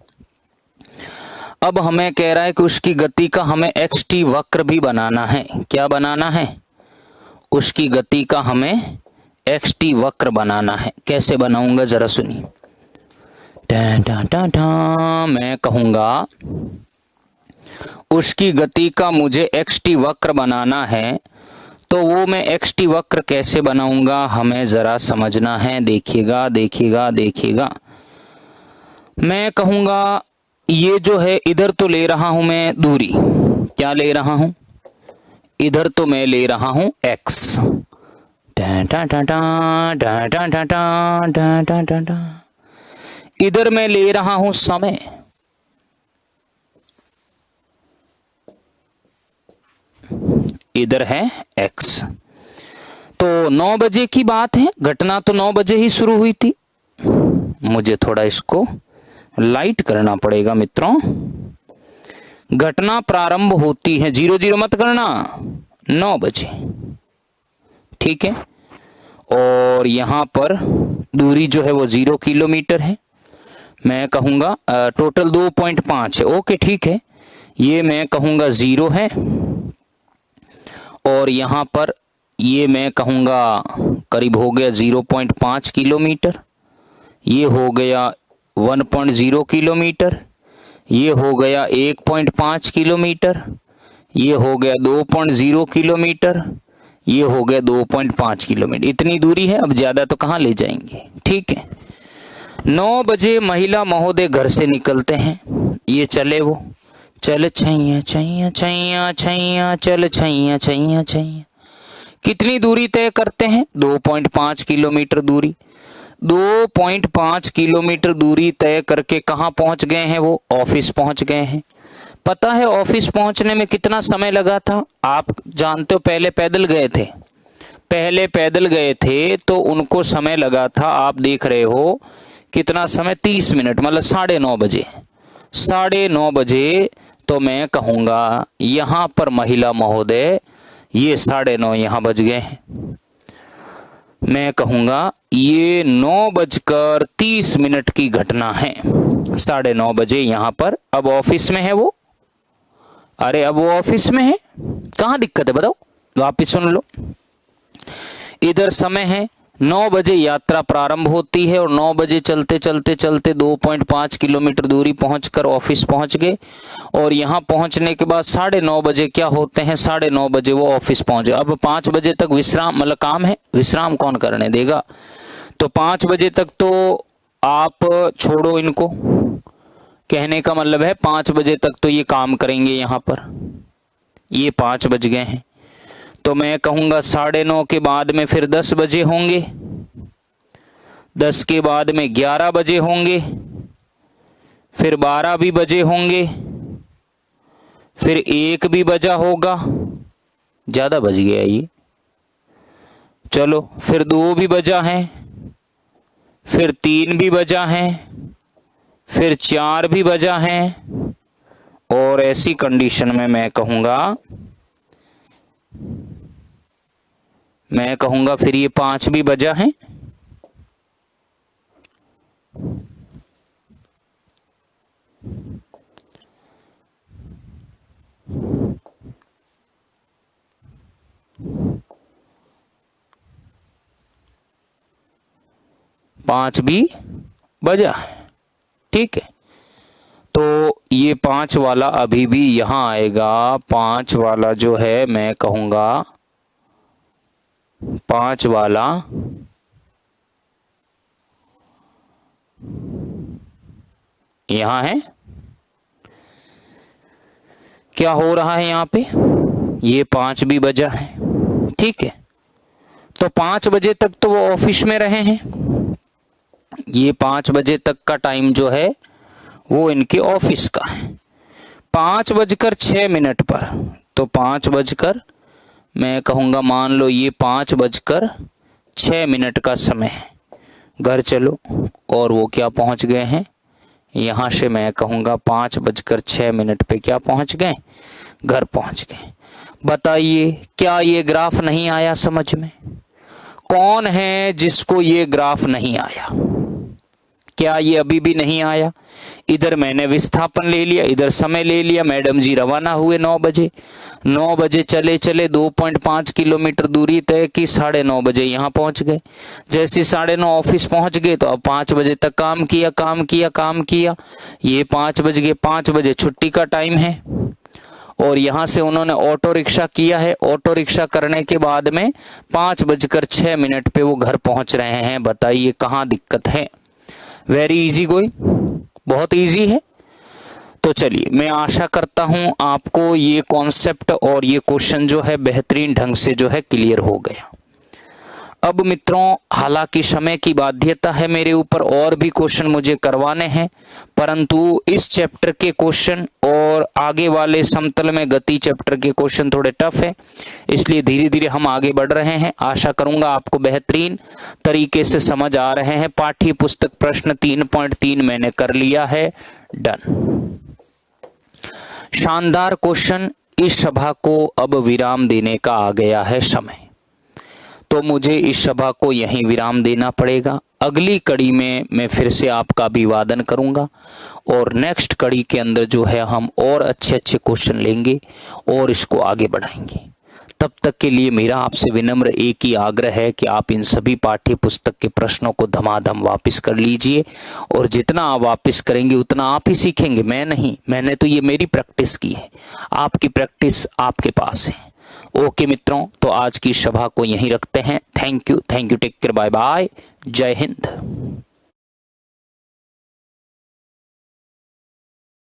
अब हमें कह रहा है कि उसकी गति का हमें xt वक्र भी बनाना है। क्या बनाना है? उसकी गति का हमें xt वक्र बनाना है। कैसे बनाऊंगा जरा सुनिए। मैं कहूंगा उसकी गति का मुझे xt वक्र बनाना है, तो वो मैं xt वक्र कैसे बनाऊंगा हमें जरा समझना है। देखिएगा देखिएगा देखिएगा। मैं कहूंगा ये जो है, इधर तो ले रहा हूं मैं दूरी। क्या ले रहा हूं? इधर तो मैं ले रहा हूं x। इधर मैं ले रहा हूं समय। इधर है x। तो 9 बजे की बात है, घटना तो 9 बजे ही शुरू हुई थी। मुझे थोड़ा इसको लाइट करना पड़ेगा मित्रों। घटना प्रारंभ होती है, 00 मत करना, 9 बजे, ठीक है। और यहां पर दूरी जो है वो 0 किलोमीटर है। मैं कहूंगा टोटल 2.5 है। ओके ठीक है, ये मैं कहूंगा 0 है। और यहां पर ये मैं कहूंगा करीब हो गया 0.5 किलोमीटर। ये हो गया 1.0 किलोमीटर। ये हो गया 1.5 किलोमीटर। ये हो गया 2.0 किलोमीटर। ये हो गया 2.5 किलोमीटर। इतनी दूरी है, अब ज्यादा तो कहाँ ले जाएंगे, ठीक है। 9 बजे महिला महोदय घर से निकलते हैं। ये चले, वो चल छैया छैया छैया छैया, चल छैया छैया छैया। कितनी दूरी तय करते हैं? 2.5 किलोमीटर दूरी। 2.5 किलोमीटर दूरी तय करके कहाँ पहुंच गए हैं? वो ऑफिस पहुंच गए हैं। पता है ऑफिस पहुंचने में कितना समय लगा था? आप जानते हो, पहले पैदल गए थे। पहले पैदल गए थे तो उनको समय लगा था, आप देख रहे हो कितना समय, 30 मिनट, मतलब 9:30 बजे। 9:30 बजे तो मैं कहूंगा यहां पर महिला महोदय ये 9:30 यहां बज गए हैं। मैं कहूंगा ये 9:30 की घटना है। 9:30 बजे यहां पर, अब ऑफिस में है वो। अरे अब वो ऑफिस में है, कहां दिक्कत है बताओ, वापिस सुन लो। इधर समय है 9 बजे यात्रा प्रारंभ होती है, और 9 बजे चलते चलते चलते 2.5 किलोमीटर दूरी पहुंचकर ऑफिस पहुंच गए। और यहां पहुंचने के बाद 9:30 बजे क्या होते हैं? 9:30 बजे वो ऑफिस पहुंचे। अब 5 बजे तक विश्राम, मतलब काम है, विश्राम कौन करने देगा? तो 5 बजे तक तो आप छोड़ो इनको, कहने का मतलब है 5 बजे तक तो ये काम करेंगे यहां पर। ये 5 बज गए हैं, तो मैं कहूंगा 9:30 के बाद में फिर 10 बजे होंगे। 10 के बाद में 11 बजे होंगे, फिर 12 भी बजे होंगे, फिर 1 भी बजा होगा, ज्यादा बज गया ये, चलो। फिर 2 भी बजा है, फिर 3 भी बजा है, फिर 4 भी बजा है। और ऐसी कंडीशन में मैं कहूंगा फिर ये 5 भी बजा है। पांच भी बजा है, ठीक है। तो ये 5 वाला अभी भी यहां आएगा। 5 वाला जो है मैं कहूंगा 5 वाला यहां है। क्या हो रहा है यहां पे? ये 5 भी बजा है, ठीक है। तो 5 बजे तक तो वो ऑफिस में रहे हैं। ये 5 बजे तक का टाइम जो है वो इनके ऑफिस का है। 5:06 पर, तो 5 मैं कहूंगा मान लो ये 5:06 का समय है। घर चलो, और वो क्या पहुंच गए हैं यहां से, मैं कहूंगा 5:06 पे क्या पहुंच गए? घर पहुंच गए। बताइए, क्या ये ग्राफ नहीं आया समझ में? कौन है जिसको ये ग्राफ नहीं आया? क्या ये अभी भी नहीं आया? इधर मैंने विस्थापन ले लिया, इधर समय ले लिया, मैडम जी रवाना हुए 9 बजे। 9 बजे चले चले 2.5 किलोमीटर दूरी तय की, 9:30 बजे यहाँ पहुंच गए। जैसे 9:30 ऑफिस पहुंच गए तो अब 5 बजे तक काम किया। ये 5 बज गए, 5 बजे छुट्टी का टाइम है और यहाँ से उन्होंने ऑटो रिक्शा किया है। ऑटो रिक्शा करने के बाद में 5:06 पे वो घर पहुंच रहे हैं। बताइए कहाँ दिक्कत है? वेरी इजी गोइंग, बहुत इजी है। तो चलिए, मैं आशा करता हूं आपको ये कॉन्सेप्ट और ये क्वेश्चन जो है बेहतरीन ढंग से जो है क्लियर हो गया। अब मित्रों, हालांकि समय की बाध्यता है मेरे ऊपर, और भी क्वेश्चन मुझे करवाने हैं, परंतु इस चैप्टर के क्वेश्चन और आगे वाले समतल में गति चैप्टर के क्वेश्चन थोड़े टफ है, इसलिए धीरे धीरे हम आगे बढ़ रहे हैं। आशा करूंगा आपको बेहतरीन तरीके से समझ आ रहे हैं। पाठ्य पुस्तक प्रश्न 3.3 मैंने कर लिया है, डन। शानदार क्वेश्चन। इस सभा को अब विराम देने का आ गया है समय, तो मुझे इस सभा को यहीं विराम देना पड़ेगा। अगली कड़ी में मैं फिर से आपका अभिवादन करूंगा और नेक्स्ट कड़ी के अंदर जो है हम और अच्छे अच्छे क्वेश्चन लेंगे और इसको आगे बढ़ाएंगे। तब तक के लिए मेरा आपसे विनम्र एक ही आग्रह है कि आप इन सभी पाठ्य पुस्तक के प्रश्नों को धमाधम वापस कर लीजिए, और जितना आप वापस करेंगे उतना आप ही सीखेंगे, मैं नहीं। मैंने तो ये मेरी प्रैक्टिस की है, आपकी प्रैक्टिस आपके पास है। ओके मित्रों, तो आज की सभा को यहीं रखते हैं। Thank you, take care, bye bye, जय हिंद।